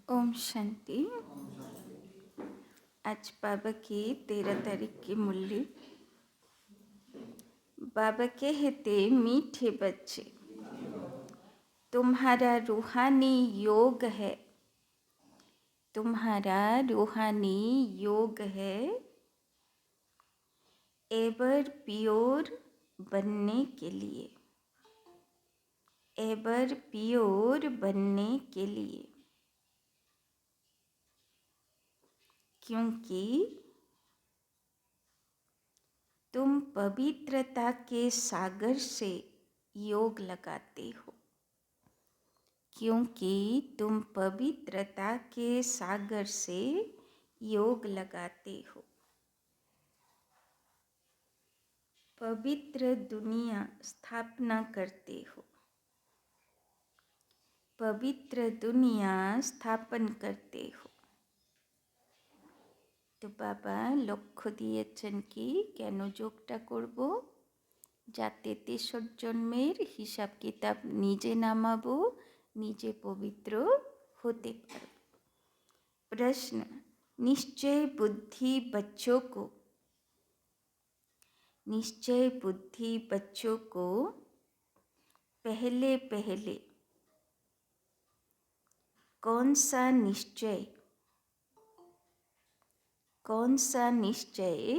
ओम शांति। आज बाबा की 13 तारीख की मुरली। बाबा कहते, मीठे बच्चे, तुम्हारा रूहानी योग है, तुम्हारा रूहानी योग है एवर प्योर बनने के लिए, एवर प्योर बनने के लिए। क्योंकि तुम पवित्रता के सागर से योग लगाते हो, क्योंकि तुम पवित्रता के सागर से योग लगाते हो। पवित्र दुनिया स्थापना करते हो, पवित्र दुनिया स्थापन करते हो। तो बाबा লক্ষ্য দিয়েছেন কি কেন যোগটা করব, যাতে 63 জন্মের হিসাব কিতাব নিজে নামাবো, নিজে পবিত্র होते পারো। प्रश्न, निश्चय बुद्धि बच्चों को, निश्चय बुद्धि बच्चों को पहले पहले कौन सा निश्चय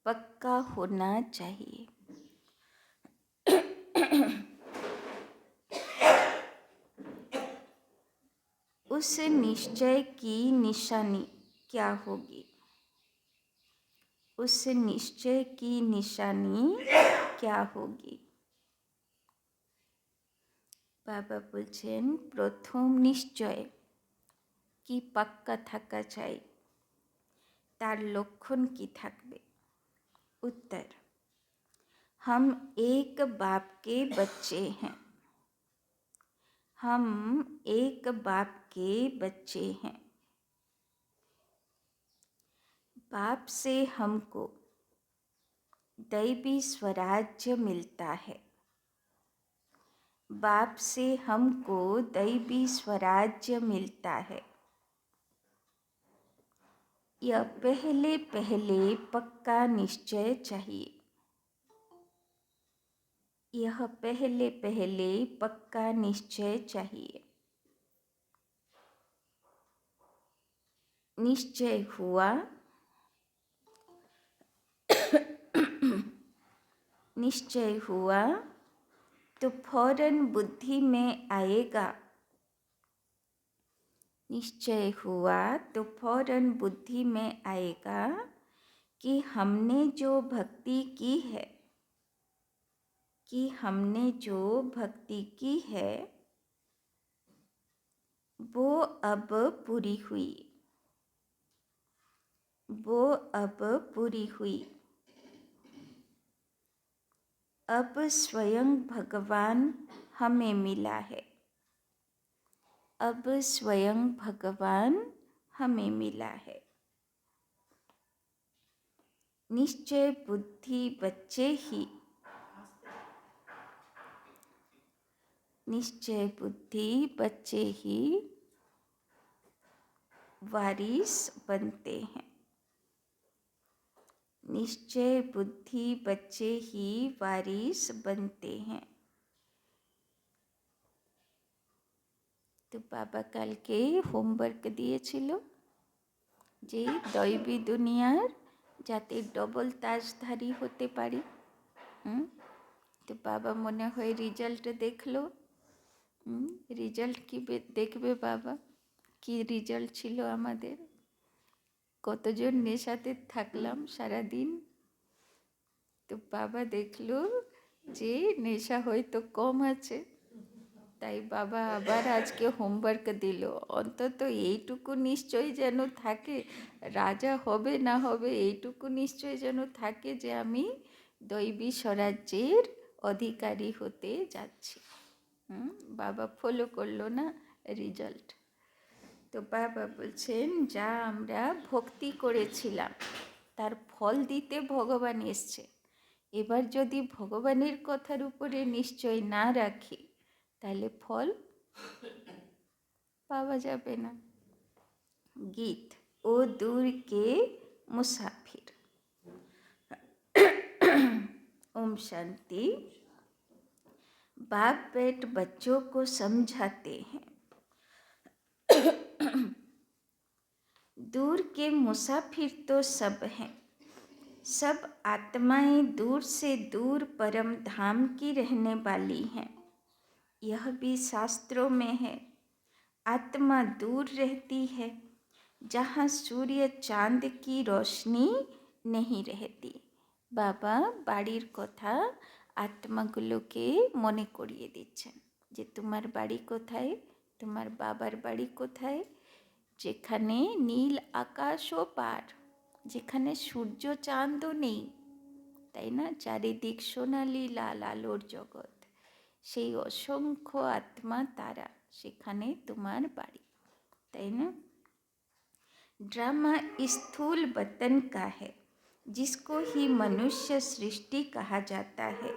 पक्का होना चाहिए? उस निश्चय की निशानी क्या होगी? उस निश्चय की निशानी क्या होगी? बाबा बोलছেন प्रथम निश्चय की पक्का থাকা চাই, तार लक्षण की থাকবে? उत्तर, हम एक बाप के बच्चे हैं, हम एक बाप के बच्चे हैं। बाप से हमको दैवी स्वराज्य मिलता है, बाप से हमको दैवी स्वराज्य मिलता है। यह पहले पहले पक्का निश्चय चाहिए, यह पहले पहले पक्का निश्चय चाहिए। निश्चय हुआ, निश्चय हुआ तो फौरन बुद्धि में आएगा, निश्चय हुआ तो फौरन बुद्धि में आएगा कि हमने जो भक्ति की है, कि हमने जो भक्ति की है वो अब पूरी हुई, वो अब पूरी हुई। अब स्वयं भगवान हमें मिला है, अब स्वयं भगवान हमें मिला है। निश्चय बुद्धि बच्चे ही, निश्चय बुद्धि बच्चे ही वारिस बनते हैं, निश्चय बुद्धि बच्चे ही वारिस बनते हैं। तो बाबा कल के होमवर्क दिएछिलो जे दैवी दुनियार जाते डबल ताजधारी होते पारी। तो बाबा मने हय रिजल्ट देखलो, रिजल्ट की देखबे बाबा कि रिजल्ट छिलो आमादेर, कतजन नेशाते थाकलाम सारा दिन। तो बाबा देखलो जे नेशा हयतो कम आछे, ताई बाबा आबार आज के होमवर्क दिल, अंतत एइटुकु निश्चय जेन थाके, राजा होबे ना होबे एइटुकु निश्चय जेन थाके जे आमी दैवी स्वराज्येर अधिकारी होते जाচ্ছি। बाबा फलो करलो ना रिजल्ट। तो बाबा बोलছেন যা আমরা ভক্তি করেছিলাম তার ফল দিতে ভগবান এসছে, এবার যদি ভগবানের কথার উপরে নিশ্চয় না রাখি তাহলে ফল পাওয়া যাবে না। गीत। ओ दूर के मुसाफिर। ओम शांति। बाप बेट बच्चों को समझाते हैं, दूर के मुसाफिर तो सब हैं, सब आत्माएं दूर से दूर परम धाम की रहने वाली हैं। यह भी शास्त्रों में है। आत्मा दूर रहती है जहाँ सूर्य चांद की रोशनी नहीं रहती। बाबा बाड़ीर कथा आत्मागुलोके मने करिए दिच्छेन जे तुम्हार बाड़ी कोथाय, तुम्हार बाबार बाड़ी कोथाय, যেখানে নীল আকাশও পার, যেখানে সূর্য চাঁদও নেই, তাই না, চারিদিক সোনালি লাল আলোর জগৎ, সেই অসংখ্য আত্মা তারা, সেখানে তোমার বাড়ি, তাই না। ड्रामा स्थूल वतन का है जिसको ही मनुष्य सृष्टि कहा जाता है।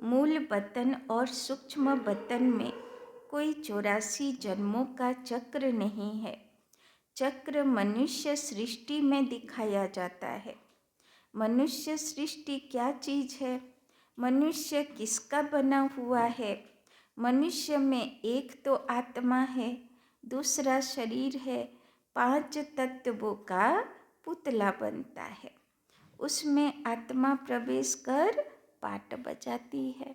मूल वतन और सूक्ष्म वतन में कोई 84 जन्मों का चक्र नहीं है। चक्र मनुष्य सृष्टि में दिखाया जाता है। मनुष्य सृष्टि क्या चीज़ है? मनुष्य किसका बना हुआ है? मनुष्य में एक तो आत्मा है, दूसरा शरीर है, 5 तत्वों का पुतला बनता है। उसमें आत्मा प्रवेश कर पाट बजाती है,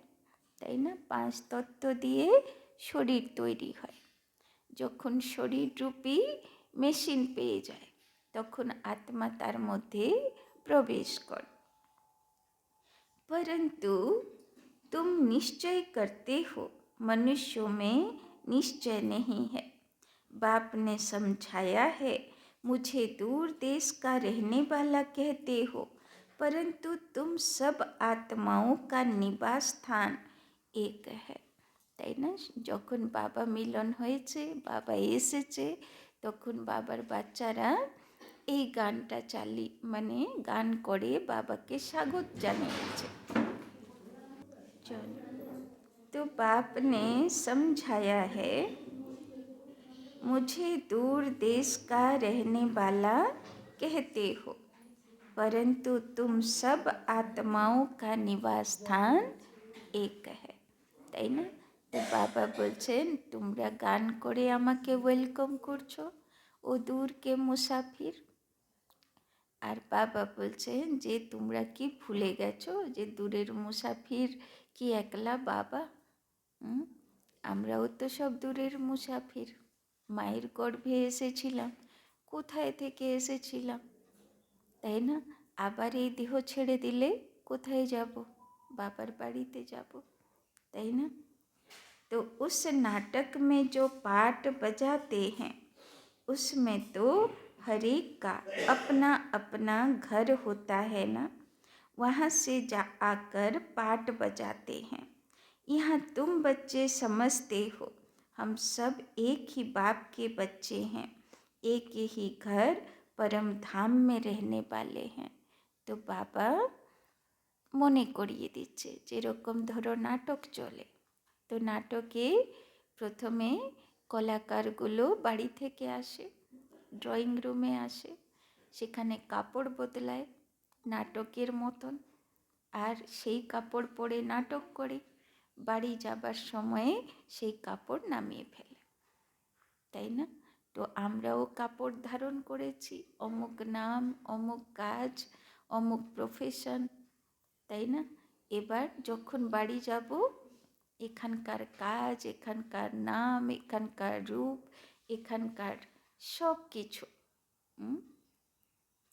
তাই না। 5 তত্ত্ব দিয়ে শরীর তৈরি হয়। যখন শরীররূপী মেশিন পেয়ে যায় তখন आत्मा তার মধ্যে प्रवेश कर। परंतु तुम निश्चय करते हो, मनुष्यों में निश्चय नहीं है। बाप ने समझाया है, मुझे दूर देश का रहने वाला कहते हो, परंतु तुम सब आत्माओं का निवास स्थान एक है, তাই না। যখন বাবা মিলন হয়েছে, বাবা এসেছে, তখন বাবার বাচ্চারা এই গানটা গান করে বাবাকে স্বাগত জানিয়েছে। चलो, तो बाप ने समझाया है, मुझे दूर देश का रहने वाला कहते हो, परंतु तुम सब आत्माओं का निवास स्थान एक है, তাই না। তো বাবা বলছেন তোমরা গান করে আমাকে ওয়েলকাম করছো, ও দূরকে মুসাফির। আর বাবা বলছেন যে তোমরা কি ভুলে গেছো যে দূরের মুসাফির কি একলা বাবা? আমরাও তো সব দূরের মুসাফির। মায়ের গর্ভে এসেছিলাম, কোথায় থেকে এসেছিলাম, তাই না। আবার এই দেহ ছেড়ে দিলে কোথায় যাব? বাবার বাড়িতে যাব, তাই না। तो उस नाटक में जो पाठ बजाते हैं उसमें तो हर एक का अपना अपना घर होता है ना, वहाँ से जा आकर पाठ बजाते हैं। यहाँ तुम बच्चे समझते हो हम सब एक ही बाप के बच्चे हैं, एक ही घर परम धाम में रहने वाले हैं। तो बाबा মনে করিয়ে দিচ্ছে, যেরকম ধরো নাটক চলে, তো নাটকে প্রথমে কলাকারগুলো বাড়ি থেকে আসে, ড্রয়িং রুমে আসে, সেখানে কাপড় বদলায় নাটকের মতন, আর সেই কাপড় পরে নাটক করে, বাড়ি যাবার সময়ে সেই কাপড় নামিয়ে ফেলে, তাই না। তো আমরাও কাপড় ধারণ করেছি, অমুক নাম, অমুক কাজ, অমুক প্রফেশন, তাই না। এবার যখন বাড়ি যাব এখানকার কাজ, এখানকার নাম, এখানকার রূপ, এখানকার সব কিছু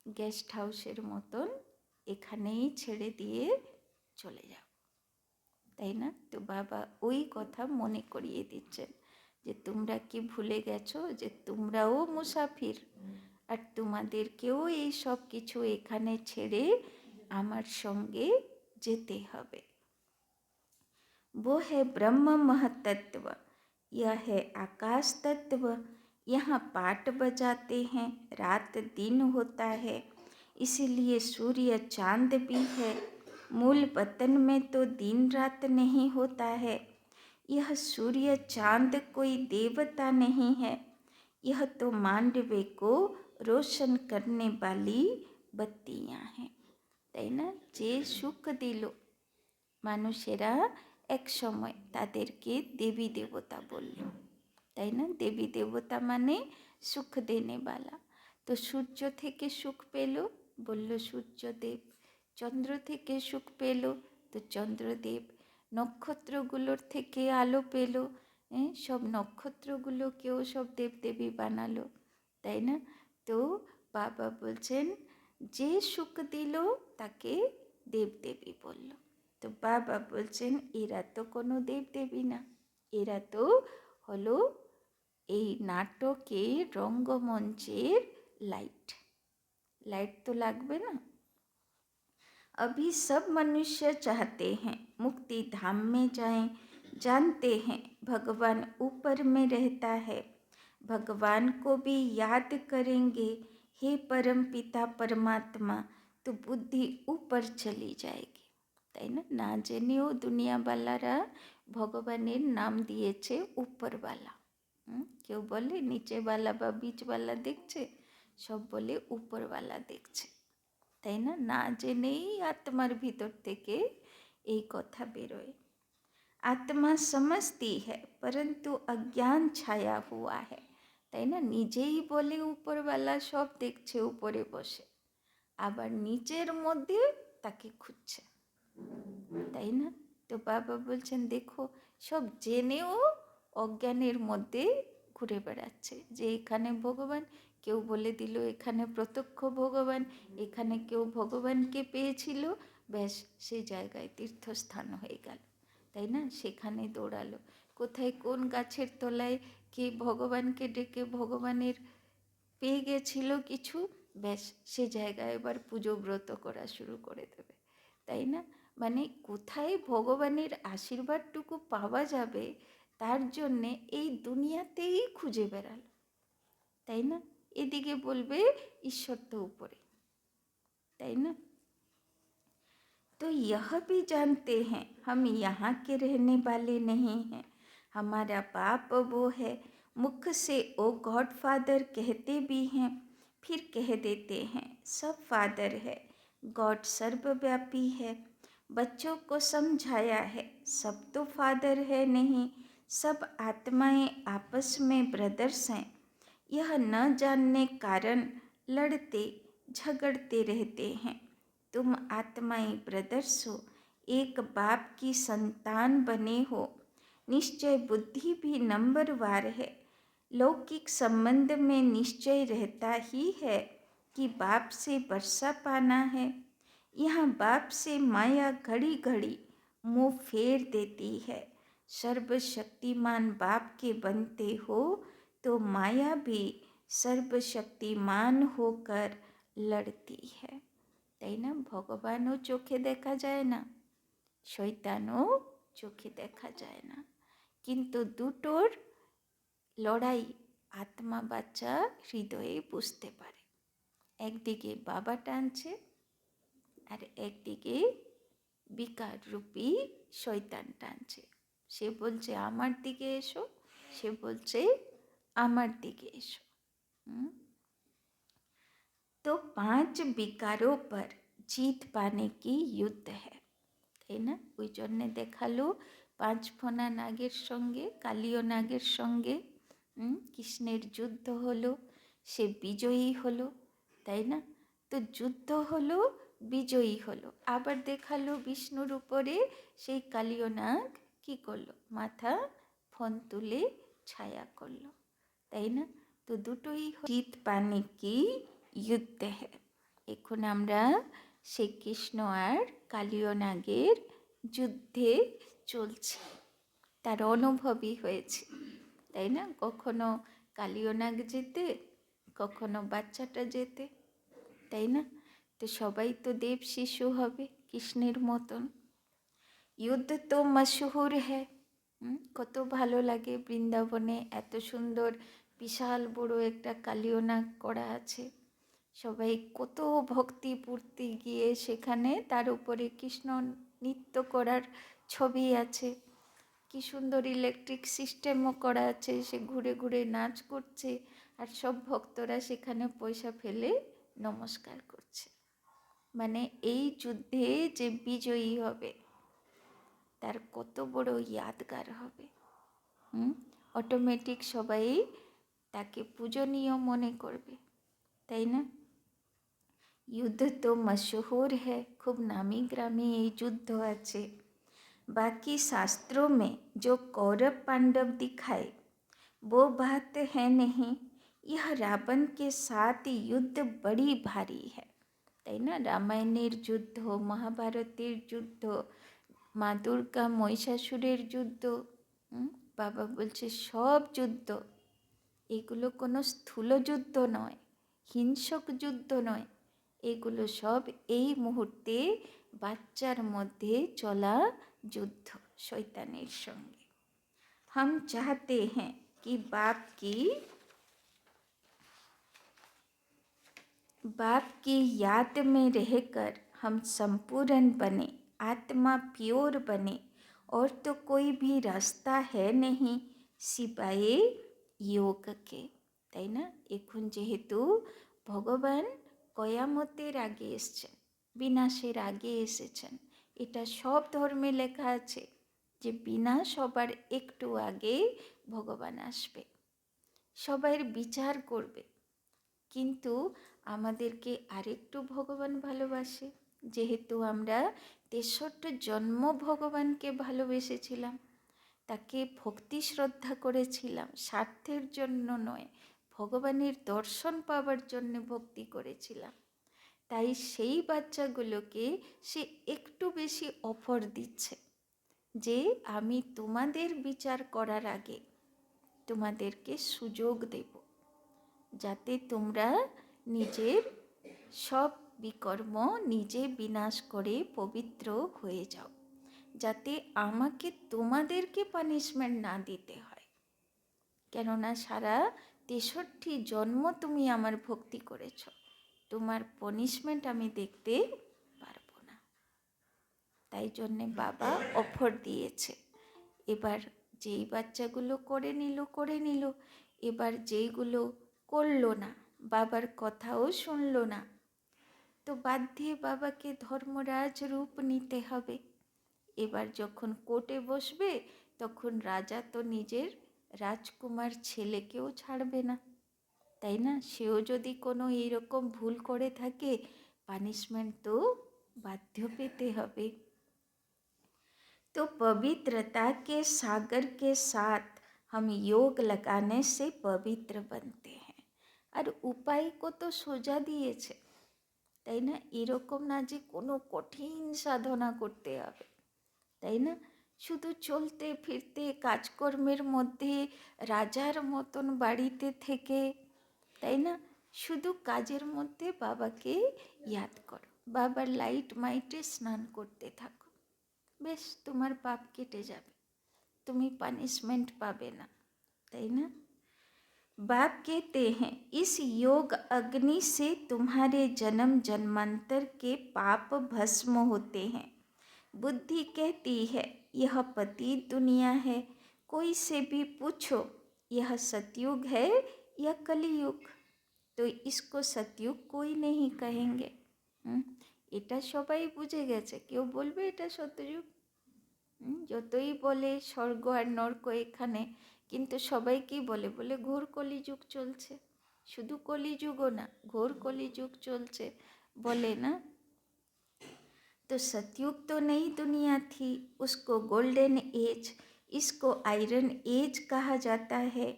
গেস্ট হাউসের মতন এখানেই ছেড়ে দিয়ে চলে যাব, তাই না। তো বাবা ওই কথা মনে করিয়ে দিচ্ছেন যে তোমরা কি ভুলে গেছো যে তোমরাও মুসাফির, আর তোমাদেরকেও এই সব কিছু এখানে ছেড়ে আমার সঙ্গে যেতে হবে। वो है ब्रह्म महतत्व, यह है आकाश तत्व। यहाँ पाठ बजाते हैं, रात दिन होता है, इसीलिए सूर्य चांद भी है। मूल वतन में तो दिन रात नहीं होता है। यह सूर्य चांद कोई देवता नहीं है, यह तो मांडवे को रोशन करने वाली बत्तियाँ हैं, তাই না? যে সুখ দিল, মানুষেরা এক সময় তাদেরকে দেবী দেবতা বলল, তাই না? দেবী দেবতা মানে সুখ দেনেওয়ালা। তো সূর্য থেকে সুখ পেল, বলল সূর্যদেব। চন্দ্র থেকে সুখ পেল, তো চন্দ্রদেব। নক্ষত্রগুলোর থেকে আলো পেল, সব নক্ষত্রগুলোকেও সব দেবদেবী বানালো, তাই না? তো বাবা বলছেন যে সুখ দিল তাকে দেবদেবী বলল। তো বাবা বলছেন এরা তো কোনো দেবদেবী না, এরা তো হলো এই নাটকের রঙ্গমঞ্চের লাইট। लाइट तो লাগবে না। अभी सब मनुष्य चाहते हैं मुक्ति धाम में जाएं, जानते हैं भगवान ऊपर में रहता है, भगवान को भी याद करेंगे, हे परम पिता परमात्मा, तो बुद्धि ऊपर चली जाएगी, তাই না? না জেনেও দুনিয়াওয়ালারা ভগবানের নাম দিয়েছে উপরওয়ালা। কেউ বলে নিচেওয়ালা বা বীচওয়ালা দেখছে, সব বলে উপরওয়ালা দেখছে, তাই না? না জেনেই আত্মার ভিতর থেকে এই কথা বেরোয়। আত্মা समझती है परंतु अज्ञान छाया हुआ है, তাই না? নিজেই বলে উপরওয়ালা সব দেখছে উপরে বসে, আবার নিচের মধ্যে তাকে খুঁজছে, তাই না? তো বাবা বলছেন দেখো সব জেনেও অজ্ঞানের মধ্যে ঘুরে বেড়াচ্ছে যে এখানে ভগবান, কেউ বলে দিল এখানে প্রত্যক্ষ ভগবান, এখানে কেউ ভগবানকে পেয়েছিল, ব্যাস সেই জায়গায় তীর্থস্থান হয়ে গেল, তাই না? সেখানে দৌড়ালো, কোথায় কোন গাছের তলায় কে ভগবানকে ডেকে ভগবানের পেয়ে গেছিল কিছু, ব্যাস সে জায়গায় এবার পুজো ব্রত করা শুরু করে দেবে, তাই না? মানে কোথায় ভগবানের আশীর্বাদটুকু পাওয়া যাবে তার জন্যে এই দুনিয়াতেই খুঁজে বেড়াল, তাই না? এদিকে বলবে ঈশ্বর তো উপরে, তাই না? तो यह भी जानते हैं हम यहाँ के रहने वाले नहीं हैं, हमारा बाप वो है, मुख से ओ गॉड फादर कहते भी हैं, फिर कह देते हैं सब फादर है, गॉड सर्वव्यापी है, बच्चों को समझाया है सब तो फादर है नहीं, सब आत्माएं आपस में ब्रदर्स हैं, यह न जानने कारण लड़ते झगड़ते रहते हैं, तुम आत्माएं ब्रदर्स हो, एक बाप की संतान बने हो, निश्चय बुद्धि भी नंबरवार है, लौकिक संबंध में निश्चय रहता ही है कि बाप से वर्षा पाना है, यहाँ बाप से माया घड़ी घड़ी मुँह फेर देती है, सर्वशक्तिमान बाप के बनते हो तो माया भी सर्वशक्तिमान होकर लड़ती है, তাই না? ভগবানও চোখে দেখা যায় না, শয়তানও চোখে দেখা যায় না, কিন্তু দুটোর লড়াই আত্মা বাচ্চা হৃদয়ে বুঝতে পারে। একদিকে বাবা টানছে আর একদিকে বিকার রূপী শয়তান টানছে, সে বলছে আমার দিকে এসো, সে বলছে আমার দিকে এসো। तो 5 विकारों पर जीत पाने की युद्ध है, তাই না? ওই জন্যে দেখালো 5 ফোনা নাগের সঙ্গে কালীয় নাগের সঙ্গে কৃষ্ণের যুদ্ধ হলো, সে বিজয়ী হলো, তাই না? তো যুদ্ধ হলো, বিজয়ী হলো, আবার দেখালো বিষ্ণুর উপরে সেই কালীয় নাগ কী করলো, মাথা ফোন তুলে ছায়া করলো, তাই না? তো দুটোই জিত পানে কি যুদ্ধ है। এখন আমরা শ্রীকৃষ্ণ আর কালীয় নাগের যুদ্ধে চলছি, তার অনুভবই হয়েছে, তাই না? কখনো কালীয় নাগ যেতে, কখনো বাচ্চাটা যেতে, তাই না? তো সবাই তো দেব শিশু হবে কৃষ্ণের মতন। যুদ্ধ তো মশহুর है, কত ভালো লাগে বৃন্দাবনে এত সুন্দর বিশাল বড় একটা কালীয় নাগ করা আছে, সবাই কত ভক্তি পূর্তি গিয়ে সেখানে তার উপরে কৃষ্ণ নৃত্য করার ছবি আছে, কি কি সুন্দর ইলেকট্রিক সিস্টেমও করা আছে, সে ঘুরে ঘুরে নাচ করছে, আর সব ভক্তরা সেখানে পয়সা ফেলে নমস্কার করছে। মানে এই যুদ্ধে যে বিজয়ী হবে তার কত বড় ইয়াদগার হবে। অটোমেটিক সবাই তাকে পূজনীয় মনে করবে, তাই না? युद्ध तो मशहूर है, खूब नामी ग्रामी ये युद्ध আছে। बाकी शास्त्रों में जो कौरव पांडव दिखाए वो बात है नहीं, यह रावण के साथ युद्ध बड़ी भारी है, তাই না? রামায়ণের যুদ্ধ, মহাভারতের যুদ্ধ, মা দুর্গা মহিষাসুরের যুদ্ধ, বাবা বলছে সব যুদ্ধ, এগুলো কোনো স্থূল যুদ্ধ নয়, হিংসক যুদ্ধ নয়, এগুলো সব এই মুহূর্তে বাচ্চার মধ্যে চলা যুদ্ধ শয়তানের সঙ্গে। हम चाहते हैं कि बाप की याद में रहकर हम संपूर्ण बने, आत्मा प्योर बने, और तो कोई भी रास्ता है नहीं सिवाय योग के, তাই না? এখন যেহেতু ভগবান কয়ামতের আগে এসেছেন, বিনাশের আগে এসেছেন, এটা সব ধর্মে লেখা আছে যে বিনাশ হবার একটু আগে ভগবান আসবে, সবাইয়ের বিচার করবে। কিন্তু আমাদেরকে আরেকটু ভগবান ভালোবাসে, যেহেতু আমরা 63 জন্ম ভগবানকে ভালোবেসেছিলাম, তাকে ভক্তি শ্রদ্ধা করেছিলাম, স্বার্থের জন্য নয়, ভগবানের দর্শন পাওয়ার জন্য ভক্তি করেছিলাম। তাই সেই বাচ্চাগুলোকে সে একটু বেশি অফার দিচ্ছে যে আমি তোমাদের বিচার করার আগে তোমাদেরকে সুযোগ দেব, যাতে তোমরা নিজের সব বিকর্ম নিজে বিনাশ করে পবিত্র হয়ে যাও, যাতে আমাকে তোমাদেরকে পানিশমেন্ট না দিতে হয়। কেননা সারা 63 জন্ম তুমি আমার ভক্তি করেছ, তোমার পানিশমেন্ট আমি দেখতে পারবো না। তাই জন্যে বাবা অফার দিয়েছে। এবার যেই বাচ্চাগুলো করে নিল, এবার যেইগুলো করলো না, বাবার কথাও শুনলো না, তো বাধ্যে বাবাকে ধর্মরাজ রূপ নিতে হবে। এবার যখন কোর্টে বসবে তখন রাজা তো নিজের রাজকুমার ছেলেকেও ছাড়বে না, তাই না? সেও যদি কোনো এইরকম ভুল করে থাকে পানিশমেন্ট তো বাধ্য পেতে হবে। तो पवित्रता के सागर के साथ हम योग लगाने से पवित्र बनते हैं। আর উপায় কত সোজা দিয়েছে, তাই না? এরকম না যে কোনো কঠিন সাধনা করতে হবে, তাই না? শুধু চলতে ফিরতে কাজকর্মের মধ্যে রাজার মতন বাড়িতে থেকে, তাই না? শুধু কাজের মধ্যে বাবাকে ইয়াদ করো, বাবার লাইট মাইটে স্নান করতে থাকো, বেশ তোমার পাপ কেটে যাবে, তুমি পানিশমেন্ট পাবে না, তাই না? बाप कहते हैं इस योग अग्नि से तुम्हारे जन्म जन्मांतर के पाप भस्म होते हैं। बुद्धि कहती है यह पतित दुनिया है, कोई से भी पूछो यह सतयुग है या कलियुग, तो इसको सतयुग कोई नहीं कहेंगे। এটা সবাই বুঝে গেছে, কেউ বলবে এটা সত্যযুগ? যতই বলে স্বর্গ আর নরক এখানে, কিন্তু সবাই কি বলে? বলে ঘোর কলিযুগ চলছে। শুধু কলিযুগও না, ঘোর কলিযুগ চলছে বলে না। तो सतयुग तो नई दुनिया थी, उसको गोल्डन एज, इसको आयरन एज कहा जाता है।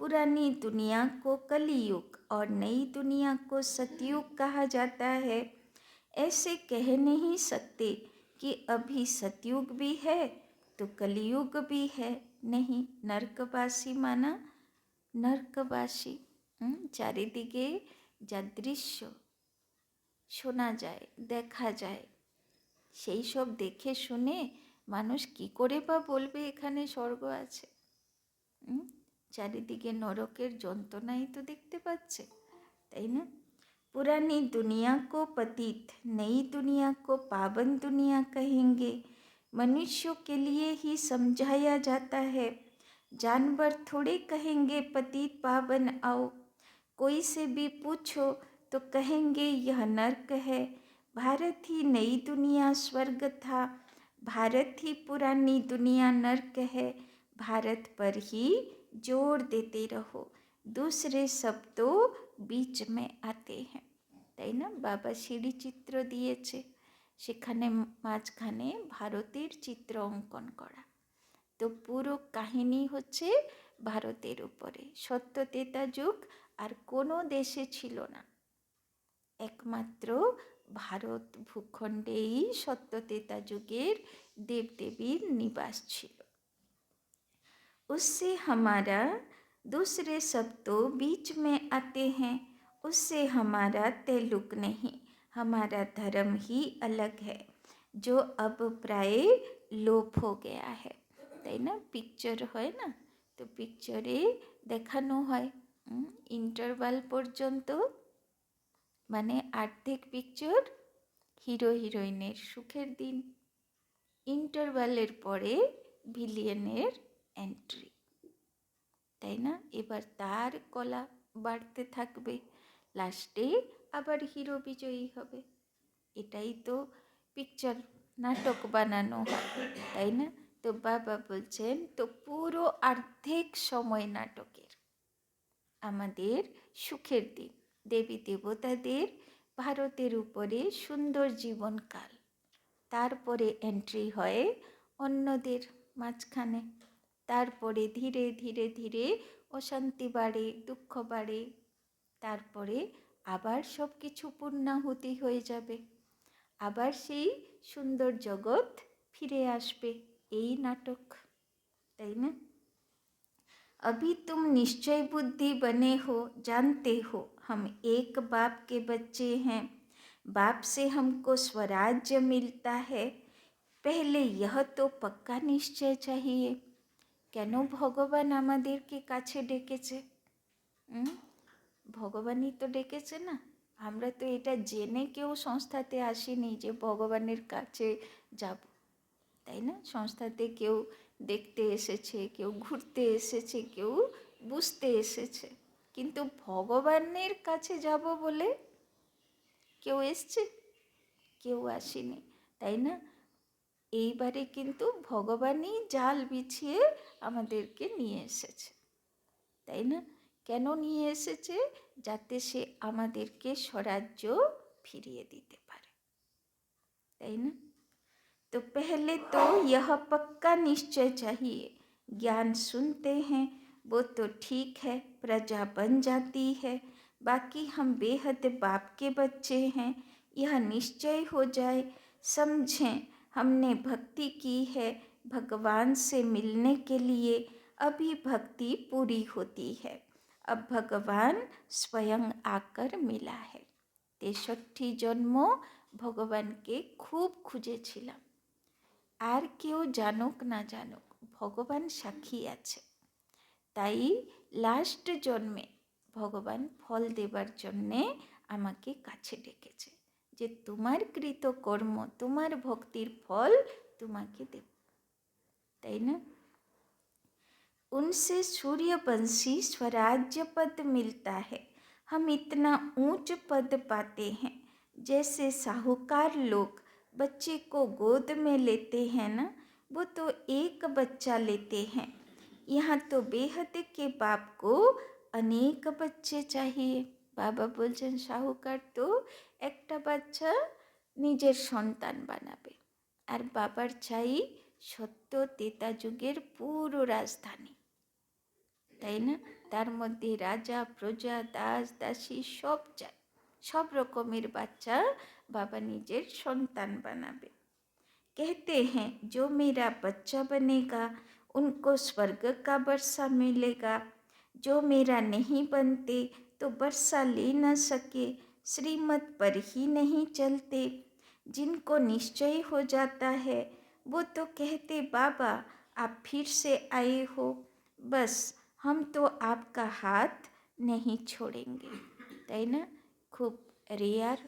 पुरानी दुनिया को कलियुग और नई दुनिया को सतयुग कहा जाता है। ऐसे कह नहीं सकते कि अभी सतयुग भी है तो कलियुग भी है, नहीं। नरकबासी माना नरकबासी, চারিদিকে যা দৃশ্য শোনা যায়, দেখা যায়, সেই সব দেখে শুনে মানুষ কি করে বা বলবে এখানে স্বর্গ আছে? চারিদিকে নরকের যন্ত্রণাই তো দেখতে পাচ্ছে, তাই না? पुरानी दुनिया को पतित, नई दुनिया को पावन दुनिया कहेंगे। मनुष्यों के लिए ही समझाया जाता है। जानवर थोड़े कहेंगे पतित पावन आओ। कोई से भी पूछो तो कहेंगे यह नर्क है। भारत ही नई दुनिया स्वर्ग था, भारत ही पुरानी दुनिया नर्क है। भारत पर ही जोर देते रहो, दूसरे सब तो बीच में आते हैं। তাই না? বাবা সিঁড়ি চিত্র দিয়েছে, সেখানে মাঝখানে ভারতের চিত্র অঙ্কন করা। তো পুরো কাহিনী হচ্ছে ভারতের উপরে। সত্য ত্রেতা যুগ আর কোনো দেশে ছিল না, একমাত্র ভারত ভূখণ্ডেই সত্য ত্রেতা যুগের দেবদেবীর নিবাস ছিল। उससे हमारा दूसरे सब तो बीच में आते हैं, उससे हमारा ताल्लुक नहीं, हमारा धर्म ही अलग है, जो अब प्राय लोप हो गया है। তাই না? পিকচার হয় না, তো পিকচারে দেখানো হয় ইন্টারভাল পর্যন্ত, মানে আর্ধেক পিকচার হিরো হিরোইনের সুখের দিন, ইন্টারভালের পরে ভিলিয়নের এন্ট্রি। তাই না? এবার তার কলা বাড়তে থাকবে, লাস্টে আবার হিরো বিজয়ী হবে। এটাই তো পিকচার, নাটক বানানো হয়, তাই না? তো বাবা বলছেন তো পুরো অর্ধেক সময় নাটকের আমাদের সুখের দিন, দেবী দেবতাদের ভারতের উপরে সুন্দর জীবনকাল, তারপরে এন্ট্রি হয় অন্যদের মাঝখানে, তারপরে ধীরে ধীরে ধীরে অশান্তি বাড়ে, দুঃখ বাড়ে, তারপরে আবার সব কিছু পূর্ণাহুতি হয়ে যাবে, আবার সেই সুন্দর জগৎ ফিরে আসবে। এই নাটক, তাই না? अभी तुम निश्चय बुद्धि बने हो, जानते हो हम एक बाप के बच्चे हैं, बाप से हमको स्वराज्य मिलता है, पहले यह तो पक्का निश्चय चाहिए। কেন ভগবান আমাদেরকে কাছে ডেকেছে? ভগবানই তো ডেকেছে না, আমরা তো এটা জেনে কেউ সংস্থাতে আসিনি যে ভগবানের কাছে যাব, তাই না? সংস্থাতে কেউ দেখতে এসেছে, কেউ ঘুরতে এসেছে, কেউ বুঝতে এসেছে, কিন্তু ভগবানের কাছে যাব বলে কেউ এসছে? কেউ আসেনি, তাই না? এইবারে কিন্তু ভগবানই জাল বিছিয়ে আমাদেরকে নিয়ে এসেছে, তাই না? কেন নিয়ে এসেছে? যাতে সে আমাদেরকে স্বরাজ্য ফিরিয়ে দিতে পারে, তাই না? तो पहले तो यह पक्का निश्चय चाहिए, ज्ञान सुनते हैं वो तो ठीक है, प्रजा बन जाती है, बाकी हम बेहद बाप के बच्चे हैं, यह निश्चय हो जाए, समझें हमने भक्ति की है भगवान से मिलने के लिए, अभी भक्ति पूरी होती है, अब भगवान स्वयं आकर मिला है। 63 জন্ম ভগবানকে খুব খুঁজেছিলাম, আর কেউ জানুক না জানুক ভগবান সাক্ষী আছে, তাই লাস্ট জন্মে ভগবান ফল দেবার জন্যে আমাকে কাছে ডেকেছে, যে তোমার কৃত কর্ম, তোমার ভক্তির ফল তোমাকে দেব, তাই না? उनसे सूर्यवंशी स्वराज्य पद मिलता है, हम इतना ऊंच पद पाते हैं, जैसे साहूकार लोग बच्चे को गोद में लेते हैं ना, वो तो एक बच्चा लेते हैं, यहाँ तो बेहद के बाप को अनेक बच्चे चाहिए। বাবা বলছেন সাহুকার তো একটা বাচ্চা নিজের সন্তান বানাবে, আর বাবার চাই সত্য ত্রেতা যুগের পুরো রাজধানী, তাই না? তার মধ্যে রাজা প্রজা দাস দাসী সব চাই, সব রকমের বাচ্চা বাবা নিজের সন্তান বানাবে। कहते हैं जो मेरा बच्चा बनेगा उनको स्वर्ग का वर्षा मिलेगा, जो मेरा नहीं बनते तो वर्षा ले न सके, श्रीमत पर ही नहीं चलते, जिनको निश्चय हो जाता है वो तो कहते बाबा आप फिर से आए हो, बस हम तो आपका हाथ नहीं छोड़ेंगे। তাই না? খুব রেয়ার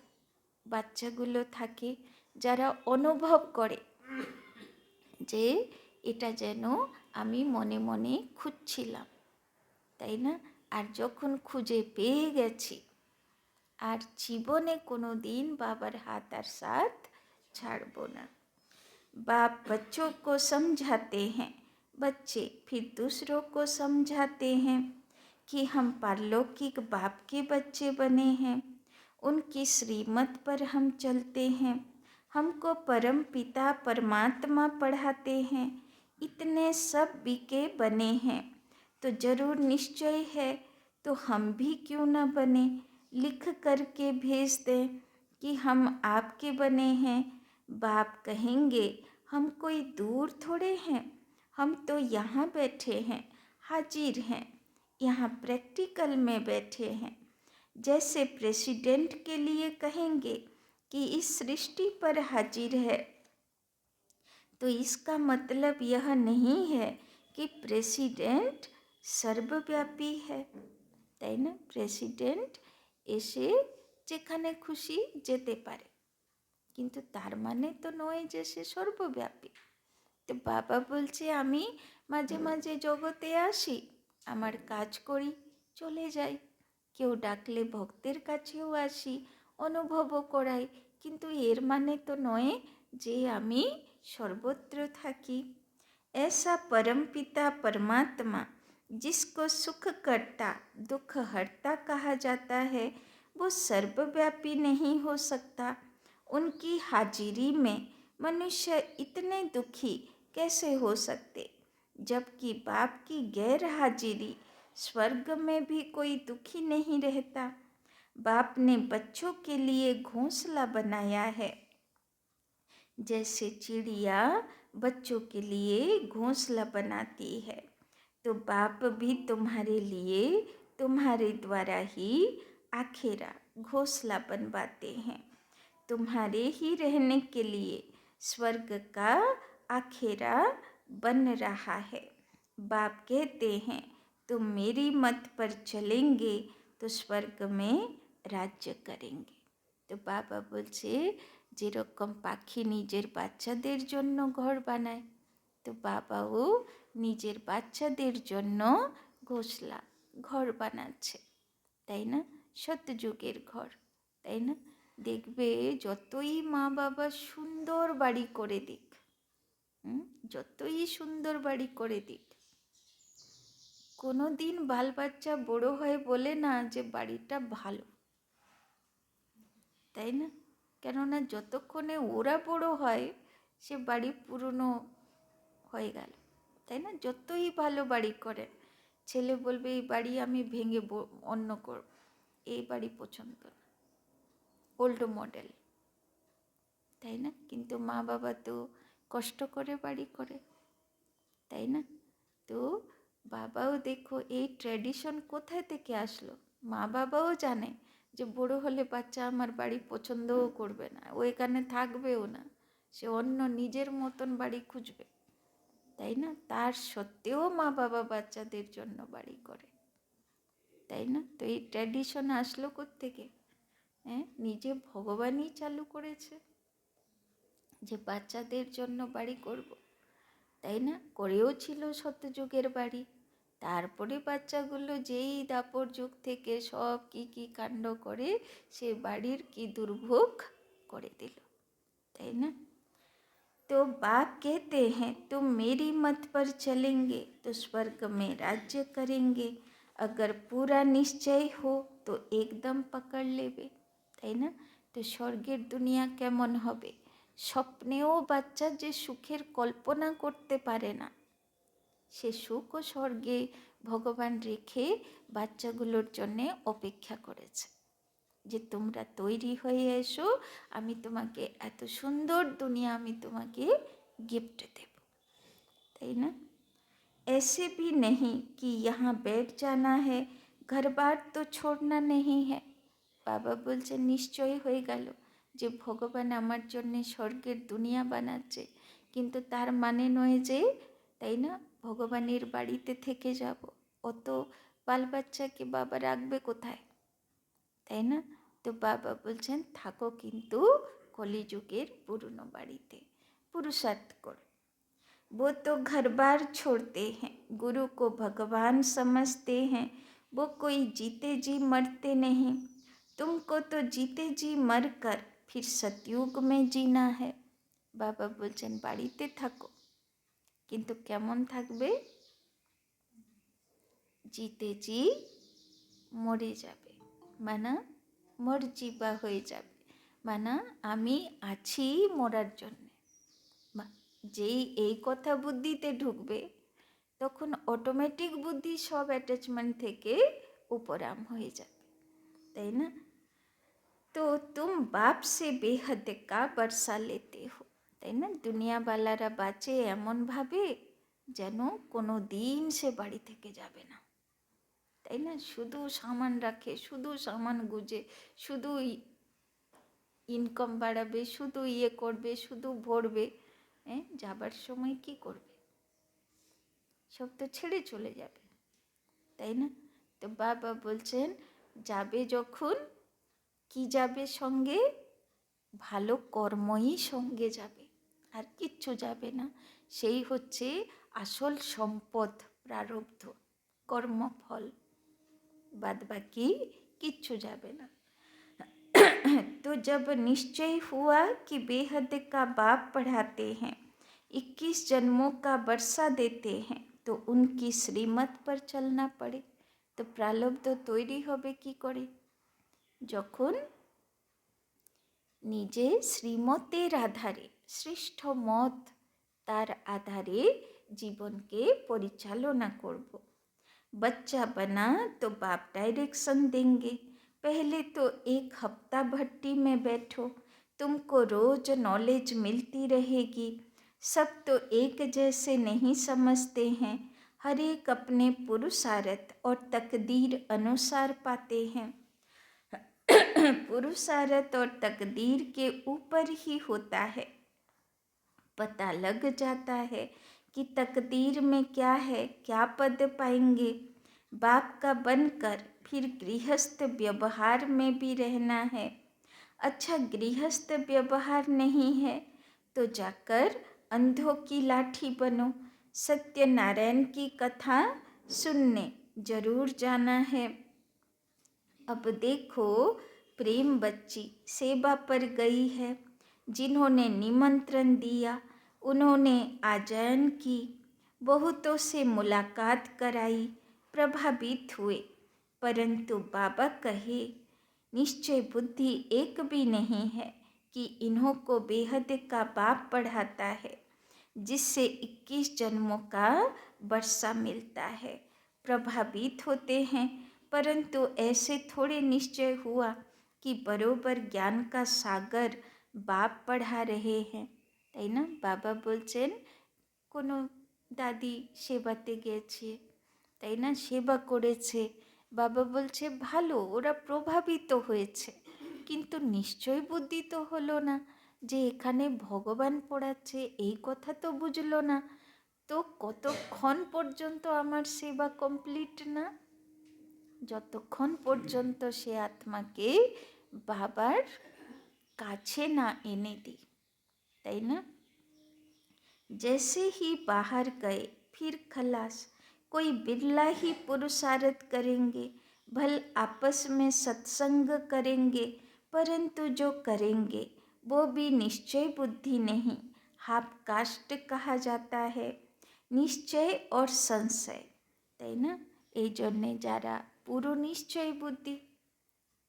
বাচ্চাগুলো থাকে যারা অনুভব করে যে এটা যেন আমি মনে মনে খুঁজছিলাম, তাই না? আর যখন খুঁজে পেয়ে গেছি, আর জীবনে কোনো দিন বাবার হাত আর সাথ ছাড়বো না। बाप बच्चों को समझाते हैं, बच्चे फिर दूसरों को समझाते हैं कि हम पारलौकिक बाप के बच्चे बने हैं, उनकी श्रीमत पर हम चलते हैं, हमको परम पिता परमात्मा पढ़ाते हैं, इतने सब बीके बने हैं, तो जरूर निश्चय है तो हम भी क्यों न बने, लिख करके भेज दें कि हम आपके बने हैं। बाप कहेंगे हम कोई दूर थोड़े हैं, हम तो यहाँ बैठे हैं, हाजिर हैं, यहाँ प्रैक्टिकल में बैठे हैं। जैसे प्रेसिडेंट के लिए कहेंगे कि इस सृष्टि पर हाजिर है, तो इसका मतलब यह नहीं है कि प्रेसिडेंट सर्वव्यापी है, তাই না? প্রেসিডেন্ট এসে যেখানে খুশি যেতে পারে, কিন্তু তার মানে তো নয় যে সে সর্বব্যাপী। তো বাবা বলছে আমি মাঝে মাঝে জগতে আসি, আমার কাজ করি, চলে যাই, কেউ ডাকলে ভক্তের কাছেও আসি, অনুভবও করাই, কিন্তু এর মানে তো নয় যে আমি সর্বত্র থাকি। ऐसा परमपिता परमात्मा जिसको सुख करता दुख हरता कहा जाता है, वो सर्वव्यापी नहीं हो सकता। उनकी हाजिरी में मनुष्य इतने दुखी कैसे हो सकते, जबकि बाप की गैर हाजिरी स्वर्ग में भी कोई दुखी नहीं रहता। बाप ने बच्चों के लिए घोंसला बनाया है, जैसे चिड़िया बच्चों के लिए घोंसला बनाती है, तो बाप भी तुम्हारे लिए तुम्हारे द्वारा ही आखेरा घोंसला बनवाते हैं। तुम्हारे ही रहने के लिए स्वर्ग का आखेरा बन रहा है। बाप कहते हैं तुम मेरी मत पर चलेंगे तो स्वर्ग में राज्य करेंगे। তো বাবা বলছে যেরকম পাখি নিজের বাচ্চাদের জন্য ঘর বানায়, তো বাবাও নিজের বাচ্চাদের জন্য ঘোষলা ঘর বানাচ্ছে, তাই না? সত্যযুগের ঘর, তাই না? দেখবে যতই মা বাবা সুন্দর বাড়ি করে দিক, যতই সুন্দর বাড়ি করে দিক, কোনো দিন বাল বাচ্চা বড় হয়ে বলে না যে বাড়িটা ভালো, তাই না? কেননা যতক্ষণে ওরা বড় হয় সে বাড়ি পুরনো হয়ে গেল, তাই না? যতই ভালো বাড়ি করে, ছেলে বলবে এই বাড়ি আমি ভেঙে অন্য করব, এই বাড়ি পছন্দ না, ওল্ড মডেল, তাই না? কিন্তু মা বাবা তো কষ্ট করে বাড়ি করে, তাই না? তো বাবাও দেখো এই ট্র্যাডিশন কোথায় থেকে আসলো, মা বাবাও জানে যে বড় হলে বাচ্চা আমার বাড়ি পছন্দও করবে না, ও এখানে থাকবেও না, সে অন্য নিজের মতন বাড়ি খুঁজবে, তাই না? তার সত্ত্বেও মা বাবা বাচ্চাদের জন্য বাড়ি করে, তাই না? তো এই ট্র্যাডিশন আসলো কোত্থেকে? নিজে ভগবানই চালু করেছে যে বাচ্চাদের জন্য বাড়ি করব, তাই না? করেও ছিল সত্যযুগের বাড়ি, তারপরে বাচ্চাগুলো যেই দাপর যুগ থেকে সব কি কাণ্ড করে সে বাড়ির কি দুর্ভোগ করে দিল, তাই না? तो बाप कहते हैं तुम मेरी मत पर चलेंगे तो स्वर्ग में राज्य करेंगे, अगर पूरा निश्चय हो तो एकदम पकड़ लेबे, তাই না? তো স্বর্গের দুনিয়া কেমন হবে, স্বপ্নেও বাচ্চা যে সুখের কল্পনা করতে পারে না, সে সুখ ও স্বর্গে ভগবান রেখে বাচ্চাগুলোর জন্যে অপেক্ষা করেছে যে তোমরা তৈরি হয়ে এসো, আমি তোমাকে এত সুন্দর দুনিয়া আমি তোমাকে गिफ्ट দেব, তাই না? ऐसे भी नहीं कि यहाँ बैठ जाना है, घर बार तो छोड़ना नहीं है। বাবা বলছে নিশ্চয় হয়ে গেল যে ভগবান আমার জন্য স্বর্গের দুনিয়া বানাচ্ছে, কিন্তু তার মানে নয় যে, তাই না, ভগবানের বাড়িতে থেকে যাব, অত বাল বাচ্চাকে বাবা রাখবে কোথায়, তাই না? তো বাবা বলছেন থাকো কিন্তু কলিযুগের পুরনো বাড়িতে, পুরুষার্থ করো। वो तो घर बार छोड़ते हैं, गुरु को भगवान समझते हैं। वो कोई जीते जी मरते नहीं। तुमको तो जीते जी मर कर फिर सतयुग में जीना है। बाबा बोलছেন বাড়িতে থাকো, কিন্তু কেমন থাকবে? জিতে জি মরে যাবে, মানে মরজিবা হয়ে যাবে, মানে আমি আছি মরার জন্যে। যেই এই কথা বুদ্ধিতে ঢুকবে তখন অটোমেটিক বুদ্ধি সব অ্যাটাচমেন্ট থেকে উপরাম হয়ে যাবে, তাই না? তো তুম বাপ সে বেহদ কা বর্ষা লেতে হো, তাই না? দুনিয়াওয়ালারা বাঁচে এমনভাবে যেন কোনো দিন সে বাড়ি থেকে যাবে না, তাই না? শুধু সামান রাখে, শুধু সামান গুজে, শুধু ইনকাম বাড়াবে, শুধু ইয়ে করবে, শুধু ভরবে। যাবার সময় কি করবে? সব তো ছেড়ে চলে যাবে, তাই না? তো বাবা বলছেন যাবে যখন, কি যাবে সঙ্গে? ভালো কর্মই সঙ্গে যাবে, আর কিচ্ছু যাবে না। সেই হচ্ছে আসল সম্পদ, প্রারব্ধ, কর্মফল, বাদ বাকি কিচ্ছু যাবে না। तो जब निश्चय हुआ कि बेहद का बाप पढ़ाते हैं, 21 जन्मों का वर्षा देते हैं, तो उनकी श्रीमत पर चलना पड़े। तो प्रारब्ध তৈরি হবে কি করে? যখন নিজে শ্রীমতের আধারে, শ্রেষ্ঠ মত তার আধারে জীবনকে পরিচালনা করব। बच्चा बना तो बाप डायरेक्शन देंगे। पहले तो एक हफ्ता भट्टी में बैठो, तुमको रोज नॉलेज मिलती रहेगी। सब तो एक जैसे नहीं समझते हैं, हर एक अपने पुरुषार्थ और तकदीर अनुसार पाते हैं। पुरुषार्थ और तकदीर के ऊपर ही होता है। पता लग जाता है कि तकदीर में क्या है, क्या पद पाएंगे। बाप का बनकर फिर गृहस्थ व्यवहार में भी रहना है। अच्छा गृहस्थ व्यवहार नहीं है तो जाकर अंधों की लाठी बनो। सत्यनारायण की कथा सुनने जरूर जाना है। अब देखो प्रेम बच्ची सेवा पर गई है। जिन्होंने निमंत्रण दिया उन्होंने आजयन की, बहुतों से मुलाकात कराई, प्रभावित हुए। परंतु बाबा कहे निश्चय बुद्धि एक भी नहीं है कि इन्हों को बेहद का बाप पढ़ाता है, जिससे 21 जन्मों का वर्षा मिलता है। प्रभावित होते हैं, परंतु ऐसे थोड़े निश्चय हुआ कि बरोबर ज्ञान का सागर बाप पढ़ा रहे हैं, তাই না? বাবা বলছেন কোনো দাদি সেবাতে গেছে, তাই না, সেবা করেছে, বাবা বলছে ভালো, ওরা প্রভাবিত হয়েছে, কিন্তু নিশ্চয় বুদ্ধি তো হলো না যে এখানে ভগবান পড়াচ্ছে, এই কথা তো বুঝলো না। তো কতক্ষণ পর্যন্ত আমার সেবা কমপ্লিট না? যতক্ষণ পর্যন্ত সে আত্মাকে বাবার কাছে না এনে দিই, তাই না? जैसे ही बाहर गए फिर खलास। कोई बिरला ही पुरुषार्थ करेंगे, भल आपस में सत्संग करेंगे, परंतु जो करेंगे वो भी निश्चय बुद्धि नहीं, हाफ कास्ट कहा जाता है। निश्चय और संशय, তাই না? এই জন্যে যারা পুরো নিশ্চয় বুদ্ধি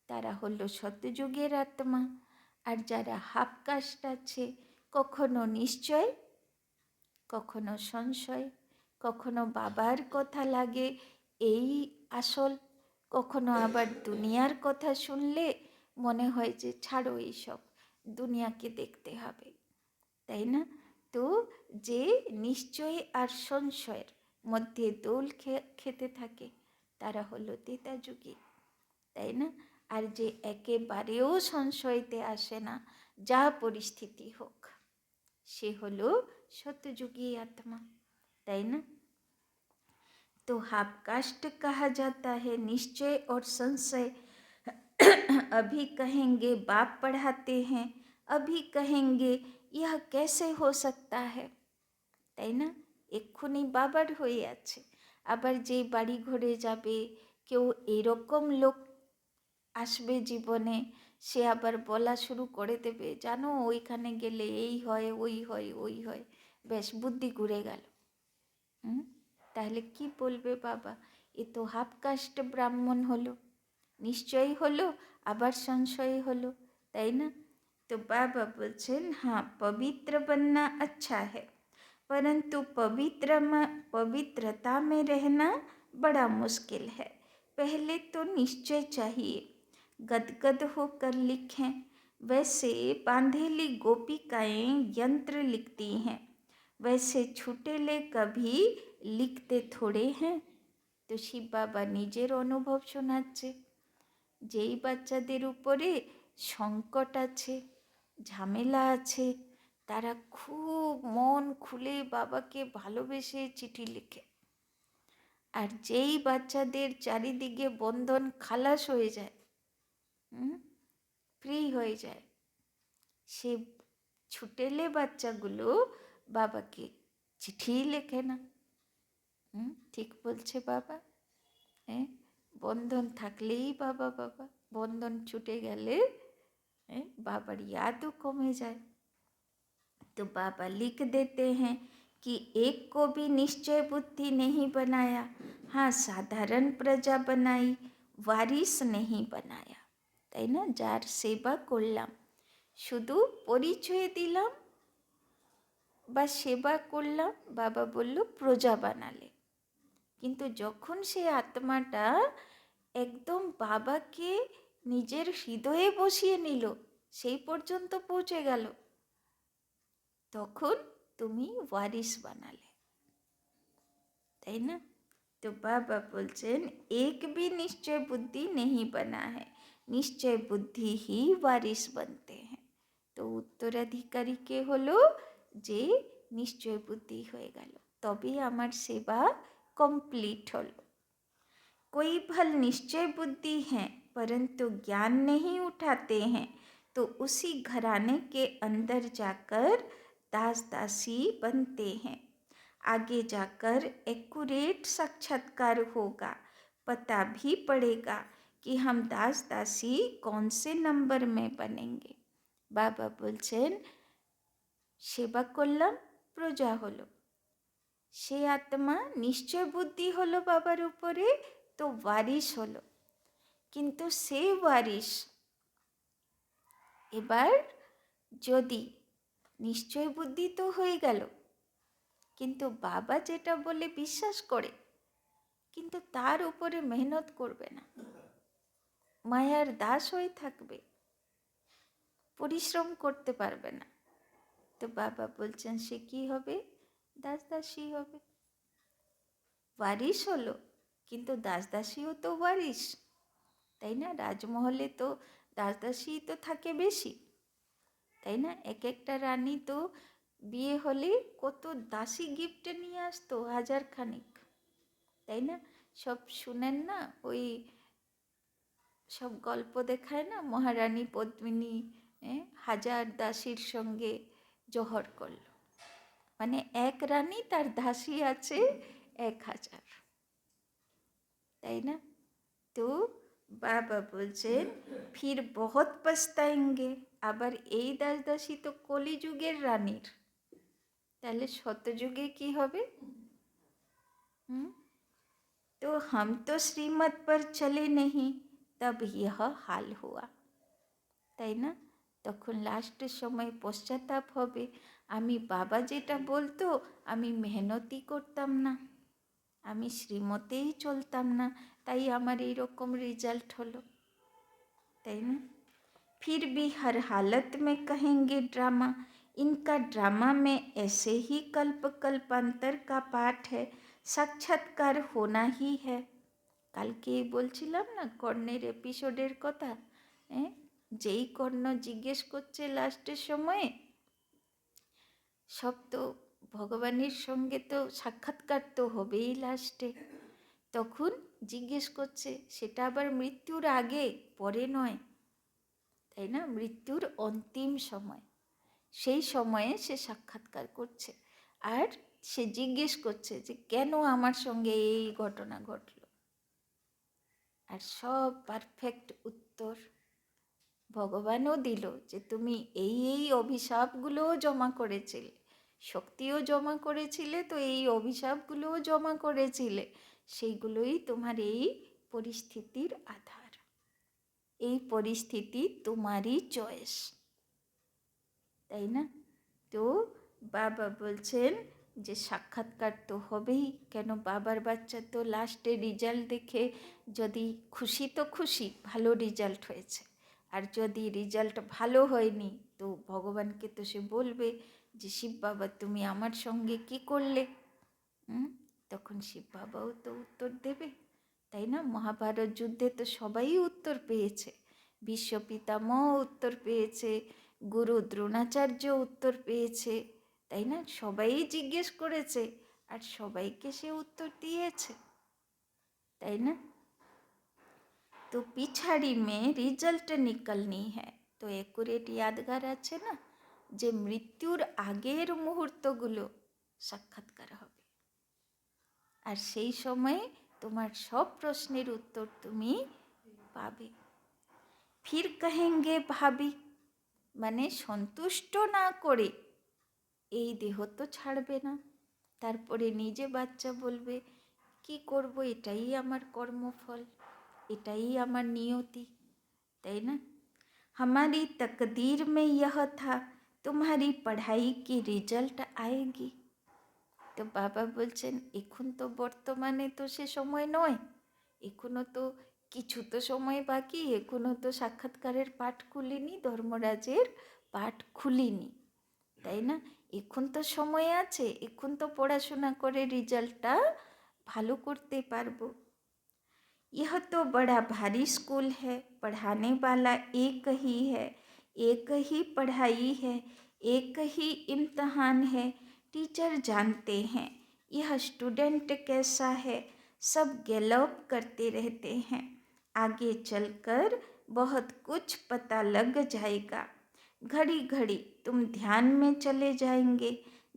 তারা হলো সত্যযুগের আত্মা, আর যারা হাফ কাস্ট আছে, কখনো নিশ্চয় কখনো সংশয়, কখনো বাবার কথা লাগে এই আসল, কখনো আবার দুনিয়ার কথা শুনলে মনে হয় যে ছাড়ো এইসব, দুনিয়াকে দেখতে হবে, তাই না? তো যে নিশ্চয় আর সংশয়ের মধ্যে দোল খেতে থাকে তারা হলো তেতাযুগী, তাই না? আর যে একেবারেও সংশয়তে আসে না, যা পরিস্থিতি হোক, সে হলো सतयुगी आत्मा, তাই না? तो हाफ कास्ट कहा जाता है निश्चय और संशय। अभी कहेंगे बाप पढ़ाते हैं, अभी कहेंगे यह कैसे हो सकता है, তাই না? এক্ষুনি বাবার হয়ে আছে, আবার যে বাড়ি ঘরে যাবে, কেউ এরকম লোক আসবে জীবনে, সে আবার বলা শুরু করে দেবে, জানো ওইখানে গেলে এই হয়, ওই হয়, ওই হয়, ব্যাস বুদ্ধি ঘুরে গেল। তাহলে কি বলবে বাবা? এ তো হাফ কাস্ট ব্রাহ্মণ হলো, নিশ্চয়ই হলো, আবার সংশয় হলো, তাই না? তো बाबा बोलছেন, हाँ पवित्र बनना अच्छा है, परंतु पवित्रता में रहना बड़ा मुश्किल है। पहले तो निश्चय चाहिए। गदगद होकर लिखें, वैसे बांधेली गोपिकाएं यंत्र लिखती हैं, वैसे छुटेले कभी लिखते थोड़े हैं। তো শিব বাবা নিজের অনুভব শোনাচ্ছে, যেই বাচ্চাদের উপরে সংকট আছে, ঝামেলা আছে, তারা খুব মন খুলে বাবাকে ভালোবেসে চিঠি লেখে। আর যেই বাচ্চাদের চারিদিকে বন্ধন খালাস হয়ে যায়, ফ্রি হয়ে যায়, সে ছুটেলে বাচ্চাগুলো বাবাকে চিঠিই লেখে না। ঠিক বলছে বাবা। হ্যাঁ, বন্ধন থাকলেই বাবা বাবা, বন্ধন छूटे गले बाबर याद कमे जाए। तो बाबा लिख देते हैं कि एक को भी निश्चय बुद्धि नहीं बनाया, हाँ साधारण प्रजा बनाई, वारिस नहीं बनाया। তাই না? যার সেবা করলাম, শুধু পরিচয় দিলাম বা সেবা করলাম, বাবা বলল প্রজা বানালে। কিন্তু যখন সে আত্মাটা একদম বাবাকে নিজের হৃদয়ে বসিয়ে নিল, সেই পর্যন্ত পৌঁছে গেল, তখন তুমি ওয়ারিস বানালে, তাই না? তো বাবা বলছেন, এক भी निश्चय बुद्धि नहीं बना है, निश्चय बुद्धि ही वारिस बनते हैं। তো উত্তরাধিকারী কে হলো? যে নিশ্চয় বুদ্ধি হয়ে গেল, তবেই আমার সেবা কমপ্লিট হলো। कोई भल निश्चय बुद्धि हैं परंतु ज्ञान नहीं उठाते हैं, तो उसी घराने के अंदर जाकर दास दासी बनते हैं। आगे जाकर एक्यूरेट साक्षात्कार होगा, पता भी पड़ेगा कि हम दास दासी कौन से नंबर में बनेंगे। बाबा बोलছেন, সেবা করলাম, প্রজা হলো, সে আত্মা নিশ্চয় বুদ্ধি হলো বাবার উপরে, তো ওয়ারিস হলো। কিন্তু সে ওয়ারিস এবার যদি নিশ্চয় বুদ্ধি তো হয়ে গেল, কিন্তু বাবা যেটা বলে বিশ্বাস করে, কিন্তু তার উপরে মেহনত করবে না, মায়ার দাস হয়ে থাকবে, পরিশ্রম করতে পারবে না। তো বাবা বলছেন সে কি হবে? দাস দাসী হবে। ওয়ারিস হলো, কিন্তু দাস দাসীও তো ওয়ারিস, তাই না? রাজমহলে তো দাস দাসী তো থাকে বেশি, তাই না? এক একটা রানী তো বিয়ে হলে কত দাসী গিফটে নিয়ে আসতো, 1000 খানিক, তাই না? সব শুনেন না, ওই সব গল্প দেখায় না, মহারানী পদ্মিনী 1000 দাসীর সঙ্গে জোহর করল, মানে এক রানী তার দাসী আছে 1000, তাই না? তো বাবা বলছেন, ফির বহুত পস্তাएंगे। আবার এই দাস দাসী তো কলিযুগের রানীর, তাহলে শতযুগে কি হবে? तो हम तो श्रीमत पर चले नहीं, तब यह हाल हुआ, তাই না? তখন লাস্টের সময় পশ্চাতাপ হবে, আমি বাবা যেটা বলতো আমি মেহনতই করতাম না, আমি শ্রীমতেই চলতাম না, তাই আমার এইরকম রেজাল্ট হলো, তাই না? फिर भी हर हालत में कहेंगे ड्रामा, इनका ड्रामा में ऐसे ही कल्प कल्पांतर का पाठ है, साक्षात्कार होना ही है। কালকে বলছিলাম না কর্ণের এপিসোডের কথা, যেই কর্ণ জিজ্ঞেস করছে লাস্টের সময়ে, সব তো ভগবানের সঙ্গে তো সাক্ষাৎকার তো হবেই লাস্টে, তখন জিজ্ঞেস করছে, সেটা আবার মৃত্যুর আগে, পরে নয়, তাই না? মৃত্যুর অন্তিম সময়, সেই সময়ে সে সাক্ষাৎকার করছে। আর সে জিজ্ঞেস করছে যে কেন আমার সঙ্গে এই ঘটনা ঘটলো, আর সব পারফেক্ট উত্তর ভগবানও দিল যে তুমি এই অভিশাপগুলোও জমা করেছিলে, শক্তিও জমা করেছিলে, তো এই অভিশাপগুলোও জমা করেছিলে, সেইগুলোই তোমার এই পরিস্থিতির আধার, এই পরিস্থিতি তোমারই চয়েস, তাই না? তো বাবা বলছেন যে সাক্ষাৎকার তো হবেই, কেন বাবার বাচ্চা তো লাস্টে রেজাল্ট দেখে যদি খুশি তো খুশি, ভালো রেজাল্ট হয়েছে, আর যদি রেজাল্ট ভালো হয়নি তো ভগবানকে তো সে বলবে যে শিব বাবা তুমি আমার সঙ্গে কি করলে। তখন শিব বাবাও তো উত্তর দেবে, তাই না? মহাভারত যুদ্ধে তো সবাই উত্তর পেয়েছে, ভীষ্ম পিতামহ উত্তর পেয়েছে, গুরু দ্রোণাচার্য উত্তর পেয়েছে, তাই না? সবাই জিজ্ঞেস করেছে আর সবাইকে সে উত্তর দিয়েছে, তাই না? তো পিছাড়ি মে রিজল্ট নিকলনি হ্যাঁ, তো অ্যাকুরেট यादगार আছে না যে মৃত্যুর আগের মুহূর্তগুলো সাক্ষাৎকার হবে, আর সেই সময়ে তোমার সব প্রশ্নের উত্তর তুমি পাবে। ফির কহেঙ্গে ভাবি, মানে সন্তুষ্ট না করে এই দেহ তো ছাড়বে না, তারপরে নিজে বাচ্চা বলবে কি করব, এটাই আমার কর্মফল, এটাই আমার নিয়তি, তাই না? हमारी तकदीर में यह था तुम्हारी पढ़ाई की रिजल्ट आएगी। তো বাবা বলছেন এখন তো বর্তমানে তো সে সময় নয়, এখনো তো কিছু তো সময় বাকি, এখনো তো সাক্ষাৎকারের পাঠ খুলিনি, ধর্মরাজের পাঠ খুলিনি, তাই না? এখন তো সময় আছে, এখন তো পড়াশোনা করে রেজাল্টটা ভালো করতে পারবো। यह तो बड़ा भारी स्कूल है, पढ़ाने वाला एक ही है, एक ही पढ़ाई है, एक ही इम्तहान है, टीचर जानते हैं यह स्टूडेंट कैसा है, सब गैलॉप करते रहते हैं, आगे चलकर बहुत कुछ पता लग जाएगा, घड़ी घड़ी तुम ध्यान में चले जाएंगे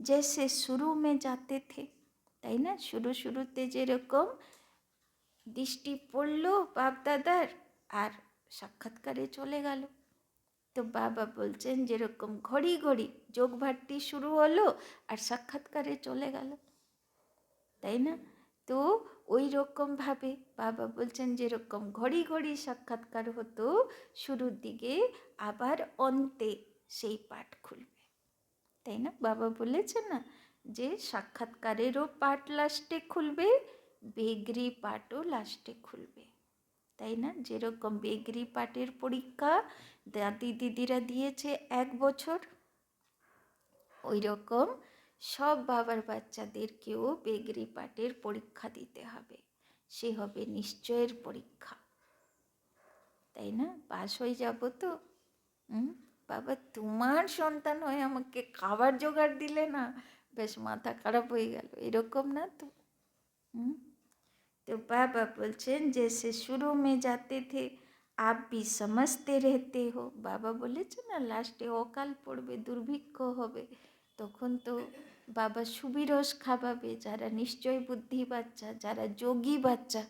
जैसे शुरू में जाते थे, তাই না? শুরুতে যেরকম দৃষ্টি পড়ল বাপ দাদার আর সাক্ষাৎকারে চলে গেল, তো বাবা বলছেন যেরকম ঘড়ি ঘড়ি যোগভাট্টি শুরু হলো আর সাক্ষাৎকারে চলে গেল, তাই না? তো ওই রকমভাবে বাবা বলছেন যেরকম ঘড়ি ঘড়ি সাক্ষাৎকার হতো শুরুর দিকে, আবার অন্তে সেই পাঠ খুলবে, তাই না? বাবা বলেছেন না যে সাক্ষাৎকারেরও পাঠ লাস্টে খুলবে, বেগরি পাঠও লাস্টে খুলবে, তাই না? যেরকম বেগরি পাঠের পরীক্ষা দাদি দিদিরা দিয়েছে 1 বছর, ওই রকম সব বাবার বাচ্চাদেরকেও বেগরি পাঠের পরীক্ষা দিতে হবে, সে হবে নিশ্চয়ের পরীক্ষা, তাই না? পাস হয়ে যাব তো। বাবা তোমার সন্তান হয়ে আমাকে খাবার জোগাড় দিলে না, বেশ মাথা খারাপ হয়ে গেল, এরকম না তো। तो बाबा बोलছেন जैसे शुरू में जाते थे आप भी समझते रहते हो, বাবা বলেছে না লাস্টে অকাল পড়বে, দুর্ভিক্ষ হবে, তখন তো বাবা সুবিরস খাওয়াবে যারা নিশ্চয় বুদ্ধি বাচ্চা, যারা যোগী বাচ্চা,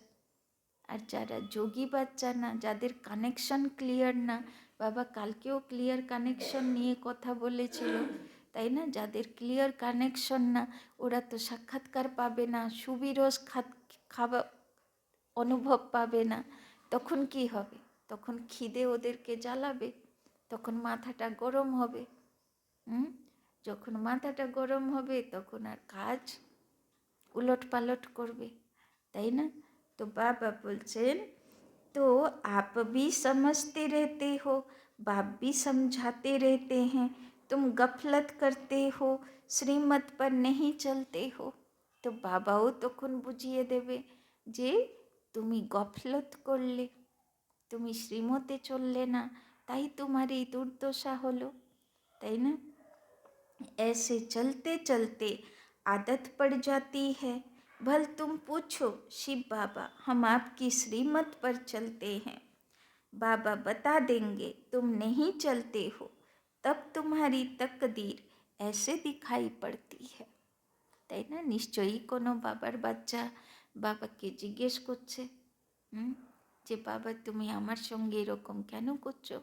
আর যারা যোগী বাচ্চা না, যাদের কানেকশন ক্লিয়ার না, বাবা কালকেও ক্লিয়ার কানেকশন নিয়ে কথা বলেছিল, তাই না? যাদের ক্লিয়ার কানেকশন না ওরা তো সাক্ষাৎকার পাবে না, সুবিরস খাওয়া অনুভব পাবে না, তখন কি হবে? তখন খিদে ওদেরকে জ্বালাবে, তখন মাথাটা গরম হবে, যখন মাথাটা গরম হবে তখন আর কাজ উলট পালট করবে, তাই না? তো বাবা বলছেন तो आप भी समझते रहते हो, बाप भी समझाते रहते हैं, तुम गफलत करते हो, श्रीमत पर नहीं चलते हो। तो বাবাও তখন বুঝিয়ে দেবে যে তুমি গফলত করলে, তুমি শ্রীমতে চললে না, তাই তোমার এই দুর্দশা হলো, তাই না? ऐसे चलते चलते आदत पड़ जाती है, भल तुम पूछो शिव बाबा हम आपकी श्रीमत पर चलते हैं, बाबा बता देंगे तुम नहीं चलते हो, तब तुम्हारी तकदीर ऐसे दिखाई पड़ती है, তাই না? নিশ্চয়ই কোনো বাবার বাচ্চা বাবাকে জিজ্ঞেস করছে যে বাবা তুমি আমার সঙ্গে এরকম কেন করছো?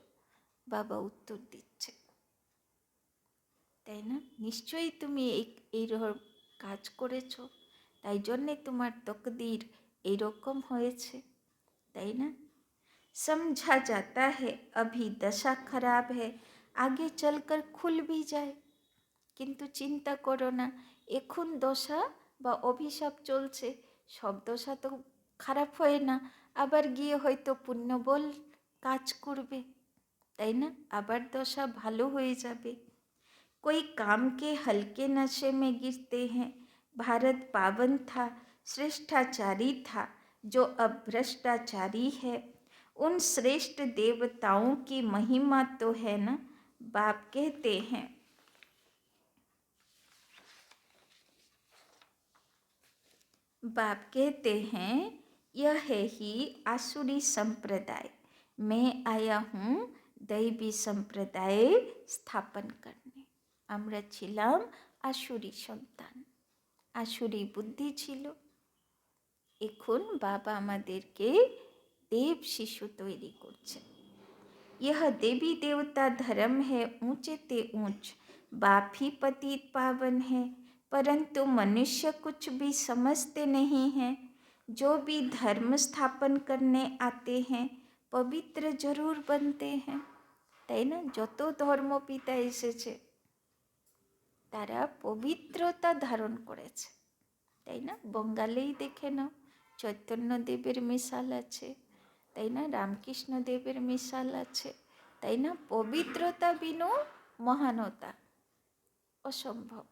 বাবা উত্তর দিচ্ছে, তাই না? নিশ্চয়ই তুমি এই কাজ করেছো, তাই জন্যে তোমার তকদির এইরকম হয়েছে, তাই না? समझा जाता है अभी दशा खराब है, आगे चलकर खुल भी जाए। কিন্তু চিন্তা করো না, এখন দশা বা অভিশাপ চলছে, সব দশা তো খারাপ হয় না, আবার গিয়ে হয়তো পুণ্যবল কাজ করবে, তাই না? আবার দশা ভালো হয়ে যাবে। कोई काम के हल्के नशे में गिरते हैं। भारत पावन था, श्रेष्ठाचारी था, जो अब भ्रष्टाचारी है। उन श्रेष्ठ देवताओं की महिमा तो है ना, बाप कहते हैं। बाप कहते हैं यह है ही आसुरी संप्रदाय, मैं आया हूँ दैवी संप्रदाय स्थापन करने। আমরা ছিলাম আসুরি সন্তান, আসুরি বুদ্ধি ছিল, এখন বাবা আমাদেরকে দেব শিশু তৈরি করছেন। यह देवी देवता धर्म है ऊंचे ते ऊंच, बाप ही पतित पावन है, परंतु मनुष्य कुछ भी समझते नहीं हैं। जो भी धर्म स्थापन करने आते हैं पवित्र जरूर बनते हैं, তাই না? যত ধর্মপিতা এসেছে তারা পবিত্রতা ধারণ করেছে, তাই না? বঙ্গালেই দেখে নাও, চৈতন্যদেবের মিশাল আছে, তাই না? রামকৃষ্ণদেবের মিশাল আছে, তাই না? পবিত্রতা বিনু মহানতা असंभव।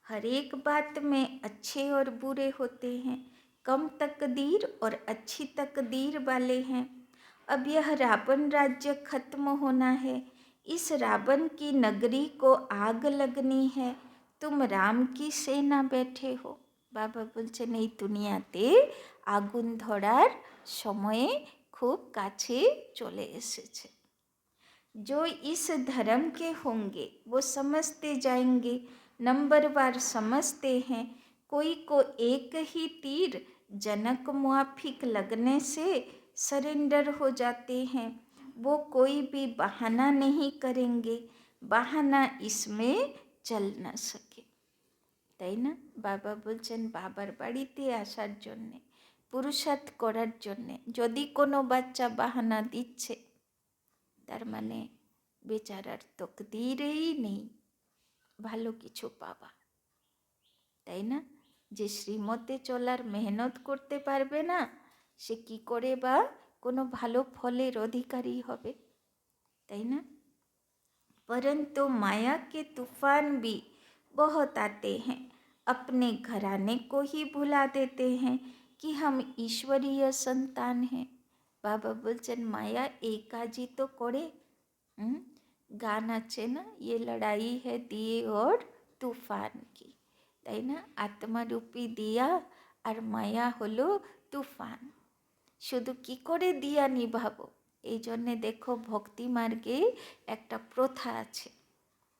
हर एक बात में अच्छे और बुरे होते हैं, कम तकदीर और अच्छी तकदीर वाले हैं। अब यह रावण राज्य खत्म होना है, इस रावण की नगरी को आग लगनी है, तुम राम की सेना बैठे हो। बाबा बोलছেন এই দুনিয়াতে আগুন ধরার সময়ে খুব কাছে চলে এসেছে। जो इस धर्म के होंगे वो समझते जाएंगे, नंबरवार समझते हैं। कोई को एक ही तीर जनक मुआफिक लगने से सरेंडर हो जाते हैं, वो कोई भी बहाना नहीं करेंगे, बहाना इसमें चल न सके, তাই না? বাবা বলছেন বাবার বাড়িতে আসার জন্যে, পুরুষার্থ করার জন্যে যদি কোনো বাচ্চা বাহানা দিচ্ছে, তার মানে বেচারার তকদিরেই নেই ভালো কিছু পাওয়া, তাই না? যে শ্রীমতে চলার মেহনত করতে পারবে না সে কি করে বা কোনো ভালো ফলের অধিকারী হবে, তাই না? परंतु माया के तूफान भी बहुत आते हैं, अपने घराने को ही भुला देते हैं कि हम ईश्वरीय संतान हैं। बाबा बोलছেন माया এই কাজই তো করে। গান আছে না, ये लड़ाई है दिए और तूफान की, তাই না? আত্মারূপী দিয়া আর মায়া হলো তুফান, শুধু কি করে দিয়া নিভাবো। এই জন্যে দেখো ভক্তি মার্গে একটা প্রথা আছে,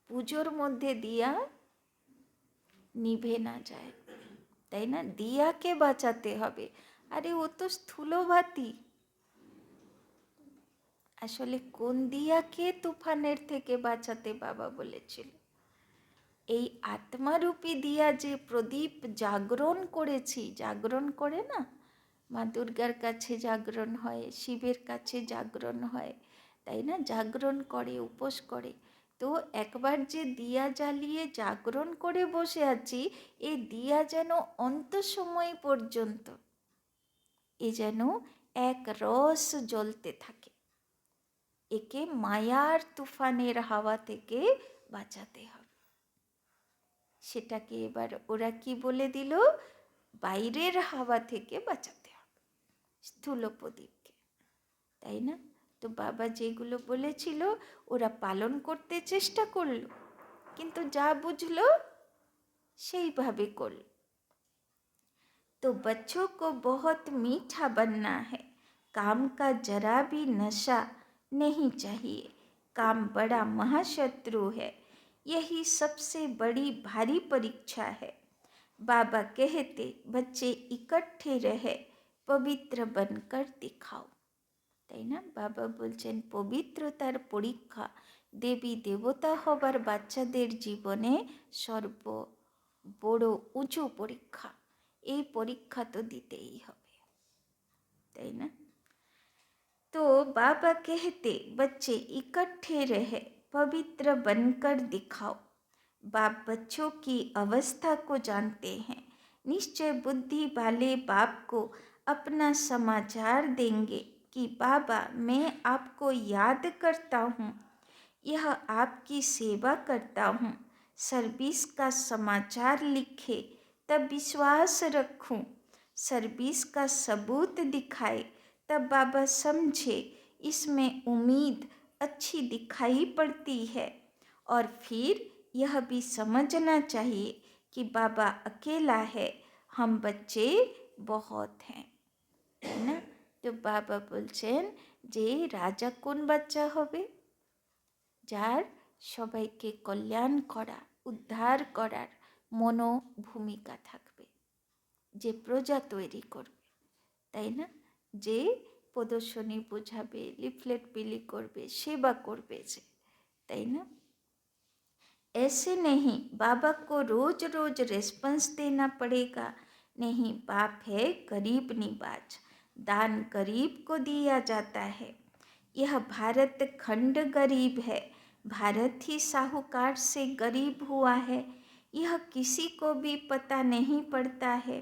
পুজোর মধ্যে দিয়া নিভে না যায়, তাই না? দিয়াকে বাঁচাতে হবে। আরে ও তো স্থূলবাতি, আসলে কোন দিয়াকে তুফানের থেকে বাঁচাতে বাবা বলেছিল? এই আত্মারূপী দিয়া যে প্রদীপ জাগরণ করেছি, জাগরণ করে না, মা দুর্গার কাছে জাগরণ হয়, শিবের কাছে জাগরণ হয়, তাই না? জাগরণ করে, উপোস করে, তো একবার যে দিয়া জ্বালিয়ে জাগরণ করে বসে আছি, এই দিয়া যেন অন্ত সময় পর্যন্ত এ যেন এক রস জ্বলতে থাকে, একে মায়ার তুফানের হাওয়া থেকে বাঁচাতে হবে। সেটাকে এবার ওরা কি বলে দিল? বাইরের হাওয়া থেকে বাঁচাতে হবে স্থূল প্রদীপকে, তাই না? তো বাবা যেগুলো বলেছিল ওরা পালন করতে চেষ্টা করলো, কিন্তু যা বুঝলো সেইভাবে করল। तो बच्चों को बहुत मीठा बनना है, काम का जरा भी नशा नहीं चाहिए, काम बड़ा महाशत्रु है, यही सबसे बड़ी भारी परीक्षा है। बाबा कहते बच्चे इकट्ठे रहे, पवित्र बनकर दिखाओ। তাই না? বাবা বলছেন পবিত্রতার পরীক্ষা দেবী দেবতা হবার বাচ্চাদের জীবনে সর্ব বড় উঁচু পরীক্ষা। এই পরীক্ষা তো দিতেই হবে, তাই না? तो बाबा कहते बच्चे इकट्ठे रहे, पवित्र बनकर दिखाओ। बाप बच्चों की अवस्था को जानते हैं। निश्चय बुद्धि वाले बाप को अपना समाचार देंगे कि बाबा मैं आपको याद करता हूँ, यह आपकी सेवा करता हूँ। सर्विस का समाचार लिखे तब विश्वास रखूं, सर्विस का सबूत दिखाए तब बाबा समझे इसमें उम्मीद अच्छी दिखाई पड़ती है। और फिर यह भी समझना चाहिए कि बाबा अकेला है, हम बच्चे बहुत हैं, है ना? तो बाबा বলছেন যে রাজা কোন বাচ্চা হবে? যার সবাইকে কল্যাণ করা, উদ্ধার করার মনোভূমিকা থাকবে, যে প্রজা তৈরি করবে, তাই না? যে প্রদর্শনী বোঝাবে, লিফলেট বিলি করবে, সেবা करबे যে, তাই না? ऐसे नहीं बाबा को रोज रोज रेस्पॉन्स देना पड़ेगा। नहीं, बाप है गरीब निवाज, दान गरीब को दिया जाता है। यह भारत खंड गरीब है, भारत ही साहूकार से गरीब हुआ है, यह किसी को भी पता नहीं पड़ता है।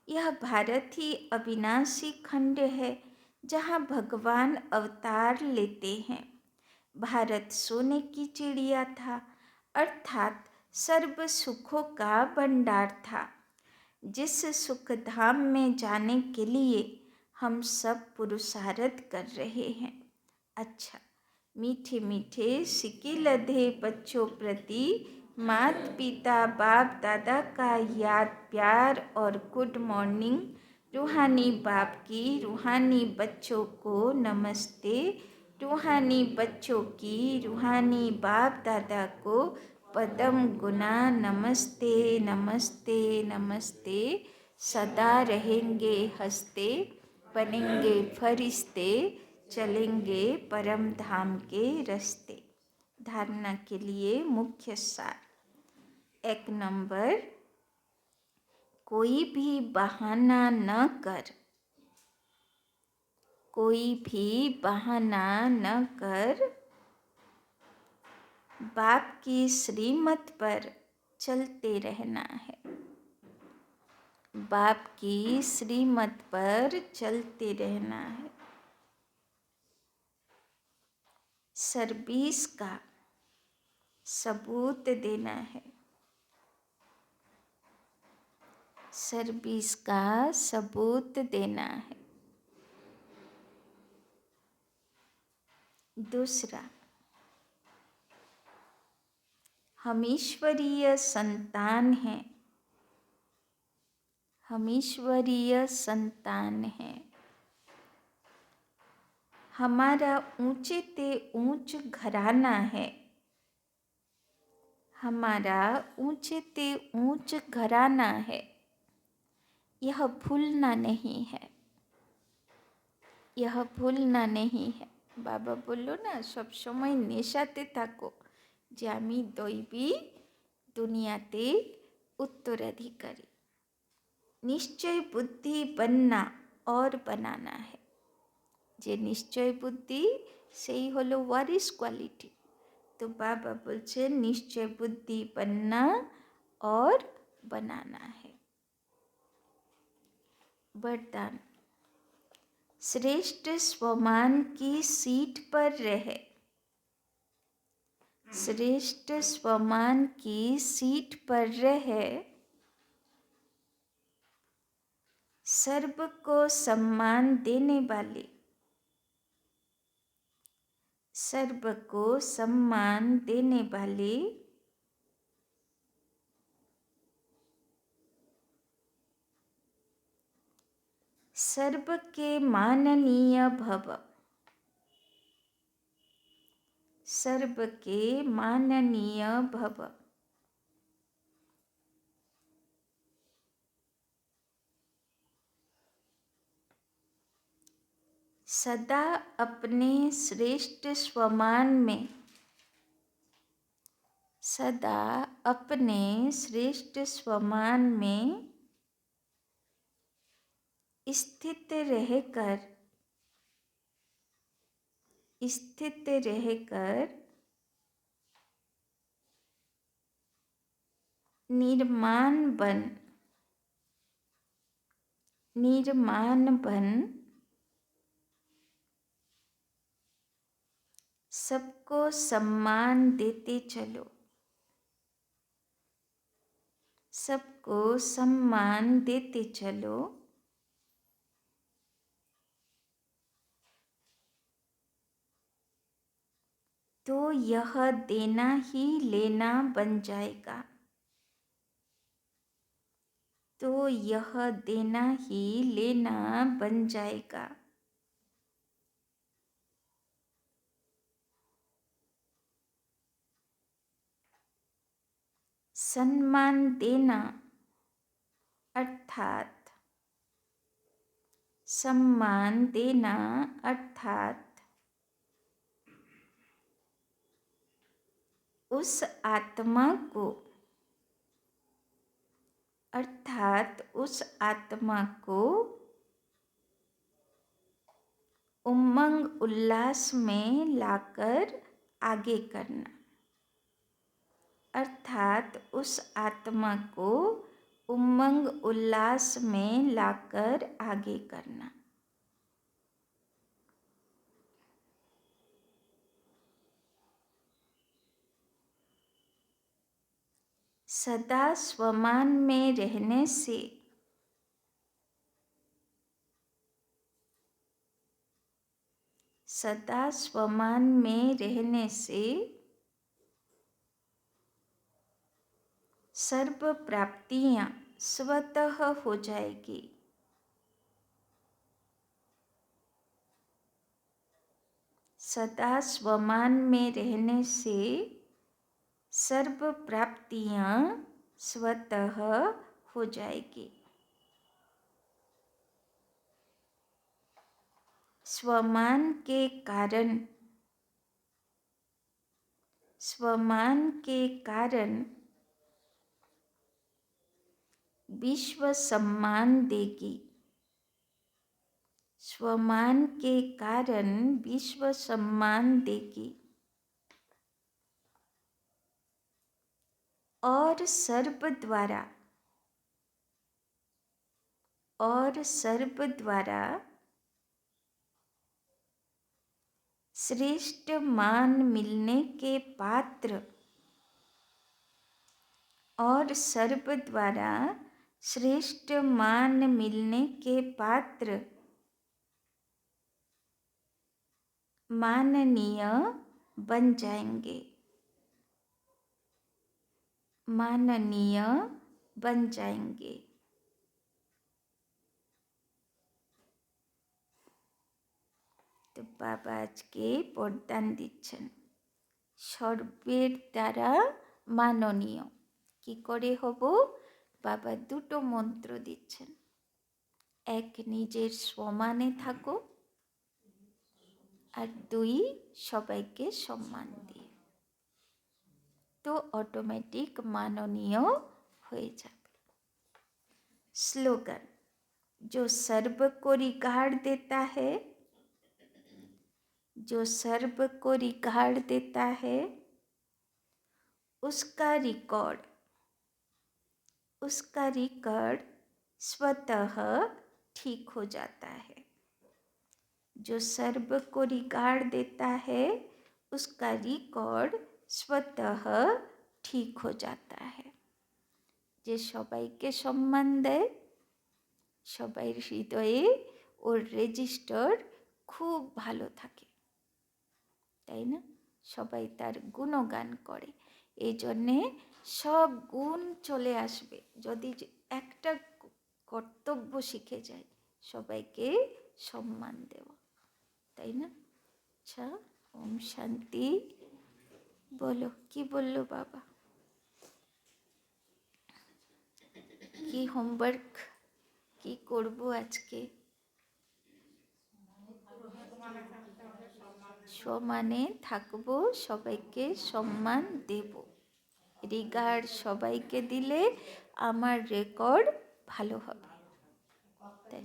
यह भारत ही अविनाशी खंड है जहाँ भगवान अवतार लेते हैं। भारत सोने की चिड़िया था, अर्थात सर्व सुखों का भंडार था, जिस सुख धाम में जाने के लिए हम सब पुरुषार्थ कर रहे हैं। अच्छा, मीठे मीठे सिक्के लदे बच्चों प्रति मात पिता बाप दादा का याद प्यार और गुड मॉर्निंग। रूहानी बाप की रूहानी बच्चों को नमस्ते, रूहानी बच्चों की रूहानी बाप दादा को पदम गुना नमस्ते नमस्ते नमस्ते। सदा रहेंगे हंसते, बनेंगे फरिश्ते, चलेंगे परम धाम के रास्ते। धारणा के लिए मुख्य सार। 1 नंबर, कोई भी बहाना न कर, कोई भी बहाना न कर, बाप की श्रीमत पर चलते रहना है। बाप की श्रीमत पर चलते रहना है। सर्विस का सबूत देना है, सर्विस का सबूत देना है। दूसरा, हम ईश्वरीय संतान हैं, हम ईश्वरीय संतान हैं। हमारा ऊंचे ते ऊंच घराना है, हमारा ऊंचे ते ऊंच घराना है, यह भूलना नहीं है, यह भूलना नहीं है। बाबा बोलो ना सब समय नेशाते थाको जे आमी दैवी दुनियाते उत्तराधिकारी। निश्चय बुद्धि बनना और बनाना है। जे निश्चय बुद्धि सेई हलो वारिस क्वालिटी। तो बाबा बोलছে निश्चय बुद्धि बनना और बनाना है। वरदान, श्रेष्ठ स्वमान की सीट पर रहे, श्रेष्ठ स्वमान की सीट पर रहे, सर्व को सम्मान देने वाले, सर्व को सम्मान देने वाले, सर्व के माननीय भव, सर्वके माननीय भव। सदा अपने श्रेष्ठ स्वमान में, सदा अपने श्रेष्ठ स्वमान में स्थित रहकर निर्माण बन सबको सम्मान देते चलो, सबको सम्मान देते चलो। तो यह देना ही लेना बन जाएगा, तो यह देना ही लेना बन जाएगा। सम्मान देना अर्थात, सम्मान देना अर्थात उस आत्मा को, उमंग उल्लास में लाकर आगे करना, अर्थात उस आत्मा को उमंग उल्लास में लाकर आगे करना। सदा स्वमान में रहने से सदा स्वमान में रहने से सर्व प्राप्तियां स्वतः हो जाएगी। सदा स्वमान में रहने से सर्व प्राप्तियां स्वतः हो जाएगी। स्वमान के कारण विश्व सम्मान देगी, स्वमान के कारण विश्व सम्मान देगी। और सर्व द्वारा श्रेष्ठ मान मिलने के पात्र, और सर्व द्वारा श्रेष्ठ मान मिलने के पात्र माननीय बन जाएंगे, माननीय बन जाएंगे। तो बाबा আজকে বরদান দিচ্ছেন সর্বের দ্বারা মাননীয়। কি করে হব? বাবা দুটো মন্ত্র দিচ্ছেন, এক নিজের সমানে থাকো, আর দুই সবাইকে সম্মান দিয়ে, তো অটোমেটিক মাননীয় হয়ে যাবে। স্লোগান, जो सर्व को रिगाड़ देता है, जो सर्व को रिगाड़ देता है, उसका रिकॉर्ड स्वतः ठीक हो जाता है। जो सर्व को रिगाड़ देता है, उसका रिकॉर्ड स्वतः ठीक हो जाता है। যে সবাইকে সম্মান দেয়, সবাইয়ের হৃদয়ে ওর রেজিস্টার খুব ভালো থাকে, তাই না? সবাই তার গুণগান করে, এই জন্যে সব গুণ চলে আসবে যদি একটা কর্তব্য শিখে যায়, সবাইকে সম্মান দেওয়া, তাই না? আচ্ছা, ওম শান্তি। বলো কি বললো বাবা, কি হোমওয়ার্ক, কি করব আজকে? সমানে থাকবো, সবাইকে সম্মান দেব, রিগার্ড সবাইকে দিলে আমার রেকর্ড ভালো হবে। তাই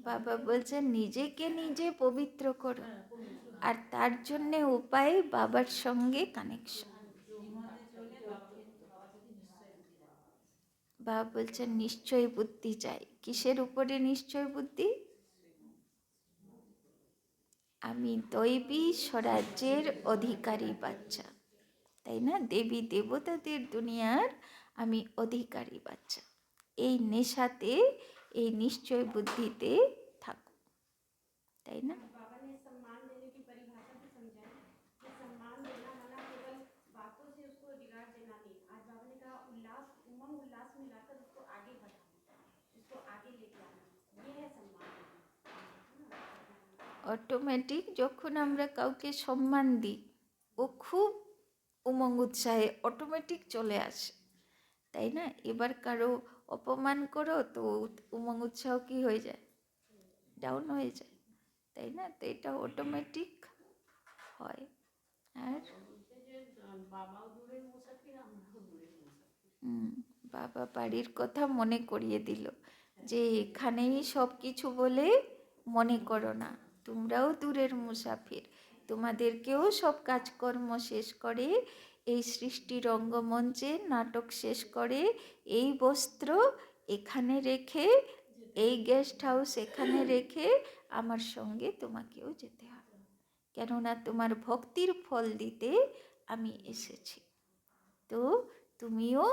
বাবা বলছেন নিজেকে নিজে পবিত্র করো, আর তার জন্যে উপায় বাবার সঙ্গে কানেকশন। বাবা বলছেন নিশ্চয় বুদ্ধি চাই। কিসের উপরে নিশ্চয় বুদ্ধি? আমি দৈবী স্বরাজ্যের অধিকারী বাচ্চা, তাই না? দেবী দেবতাদের দুনিয়ার আমি অধিকারী বাচ্চা। এই নেশাতে, এই নিশ্চয় বুদ্ধিতে থাকো, তাই না? बाबा ने सम्मान देने की परिभाषा भी समझाई कि सम्मान देना मना केवल बातों से उसको रिगार्ड देना नहीं। आज बाबा ने कहा उल्लास, उमंग उल्लास में लाकर उसको आगे बढ़ाना, उसको आगे लेके आना, ये है सम्मान। অটোমেটিক যখন আমরা কাউকে সম্মান দিই, ও খুব উমঙ্গ উৎসাহে অটোমেটিক চলে আসে, তাই না? এবার কারো অপমান করো তো উমঙ্গ উৎসাহ কি হয়ে যায়? ডাউন হয়ে যায়, তাই না? তো এটা অটোমেটিক হয়। আর বাবা বাড়ির কথা মনে করিয়ে দিল যে এখানেই সব কিছু বলে মনে করো না, তোমরাও দূরের মুসাফির, তোমাদেরকেও সব কাজকর্ম শেষ করে এই সৃষ্টি রঙ্গমঞ্চে নাটক শেষ করে এই বস্ত্র এখানে রেখে, এই গেস্ট হাউস এখানে রেখে আমার সঙ্গে তোমাকেও যেতে হবে, কেননা তোমার ভক্তির ফল দিতে আমি এসেছি। তো তুমিও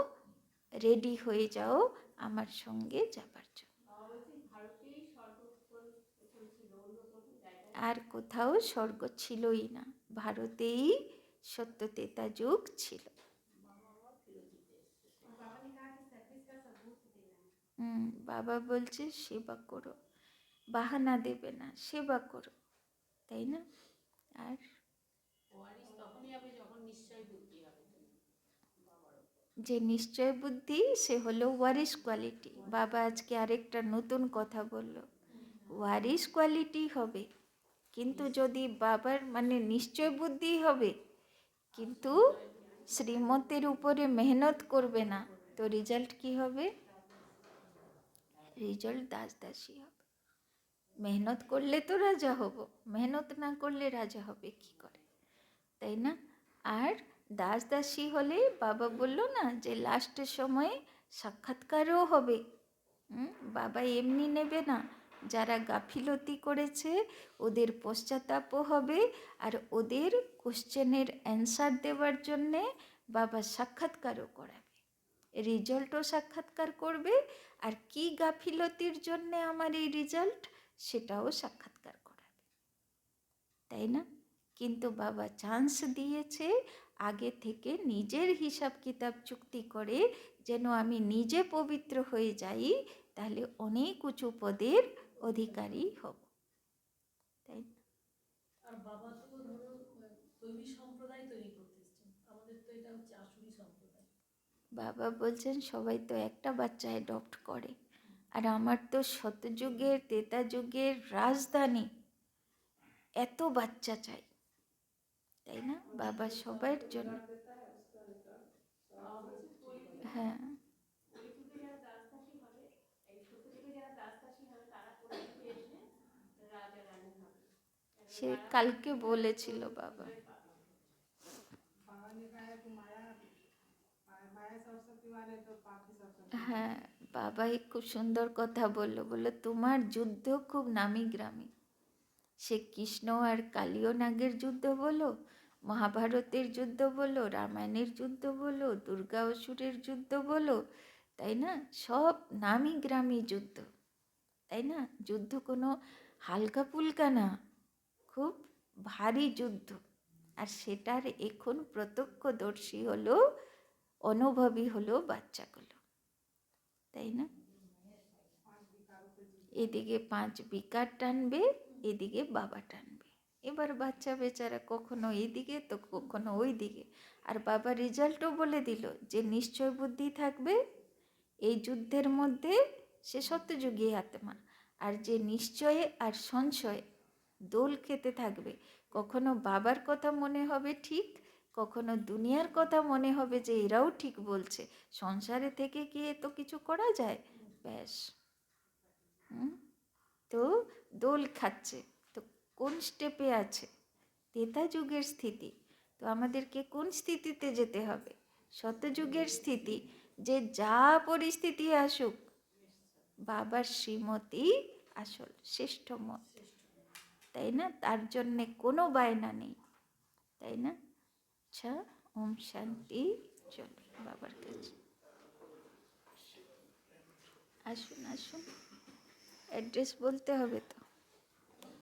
রেডি হয়ে যাও আমার সঙ্গে যাবার জন্য। আর কোথাও স্বর্গ ছিলই না, ভারতেই সত্যতেতা যুগ ছিল। বাবা বলছে সেবা করো, বাহানা দেবে না, সেবা করো, তাই না? আর যে নিশ্চয় বুদ্ধি সে হলো ওয়ারিশ কোয়ালিটি। বাবা আজকে আরেকটা নতুন কথা বলল, ওয়ারিশ কোয়ালিটি হবে, কিন্তু যদি বাবার মানে নিশ্চয় বুদ্ধি হবে কিন্তু শ্রীমতের উপরে মেহনত করবে না, তো রেজাল্ট কি হবে? রেজাল্ট দাসদাসী হবে। মেহনত করলে তো রাজা হব, মেহনত না করলে রাজা হবে কি করে, তাই না? আর দাসদাসী হলে বাবা বলল না যে লাস্টের সময়ে সাক্ষাৎকারও হবে। বাবা এমনি নেবে না, যারা গাফিলতি করেছে ওদের পশ্চাতাপও হবে, আর ওদের কোশ্চেনের অ্যান্সার দেওয়ার জন্যে বাবা সাক্ষাৎকারও করাবে, রেজাল্টও সাক্ষাৎকার করবে, আর কি গাফিলতির জন্যে আমার এই রেজাল্ট সেটাও সাক্ষাৎকার করাবে, তাই না? কিন্তু বাবা চান্স দিয়েছে আগে থেকে নিজের হিসাব কিতাব চুক্তি করে, যেন আমি নিজে পবিত্র হয়ে যাই, তাহলে অনেক উঁচু পদের অধিকারী হব, তাই না? আর বাবা তো ধরো তৈরি সম্প্রদায় তৈরি করতেছেন, আমাদের তো এটা হচ্ছে আসুরি সম্প্রদায়। বাবা বলছেন সবাই তো একটা বাচ্চা অ্যাডপ্ট করে, আর আমার তো শতযুগের তেতা যুগের রাজধানী, এত বাচ্চা চাই, তাই না? বাবা সবার জন্য, হ্যাঁ সে কালকে বলেছিল বাবা। হ্যাঁ বাবাই খুব সুন্দর কথা বললো, বললো তোমার যুদ্ধ খুব নামি গ্রামী, সে কৃষ্ণ আর কালীয় নাগের যুদ্ধ বলো, মহাভারতের যুদ্ধ বলো, রামায়ণের যুদ্ধ বলো, দুর্গা অসুরের যুদ্ধ বলো, তাই না? সব নামি গ্রামী যুদ্ধ, তাই না? যুদ্ধ কোনো হালকা পুলকা না, খুব ভারী যুদ্ধ, আর সেটার এখন প্রত্যক্ষদর্শী হলো, অনুভবী হলো বাচ্চাগুলো, তাই না? এদিকে 5 বিকার টানবে, এদিকে বাবা টানবে। এবার বাচ্চা বেচারা কখনো এইদিকে তো কখনো ওই দিকে। আর বাবা রেজাল্টও বলে দিল যে নিশ্চয় বুদ্ধি থাকবে এই যুদ্ধের মধ্যে সে সত্যযুগী আত্মা, আর যে নিশ্চয়ে আর সংশয়ে দোল খেতে থাকবে। কখনো বাবার কথা মনে হবে ঠিক, কখনো দুনিয়ার কথা মনে হবে যে এরাও ঠিক বলছে, সংসারে থেকে কি এত কিছু করা যায়? ব্যাস। তো দোল খাচ্ছে, তো কোন স্টেপে আছে? ত্রেতা যুগের স্থিতি। তো আমাদেরকে কোন স্থিতিতে যেতে হবে? শতযুগের স্থিতি, যে যা পরিস্থিতি আসুক বাবার শ্রীমতই আসল শ্রেষ্ঠ মত, তাই না? তার জন্যে কোনো বায়না নেই, তাই না? আচ্ছা, ওম শান্তি। চলো বাবার কাছে আসুন, আসুন। অ্যাড্রেস বলতে হবে তো।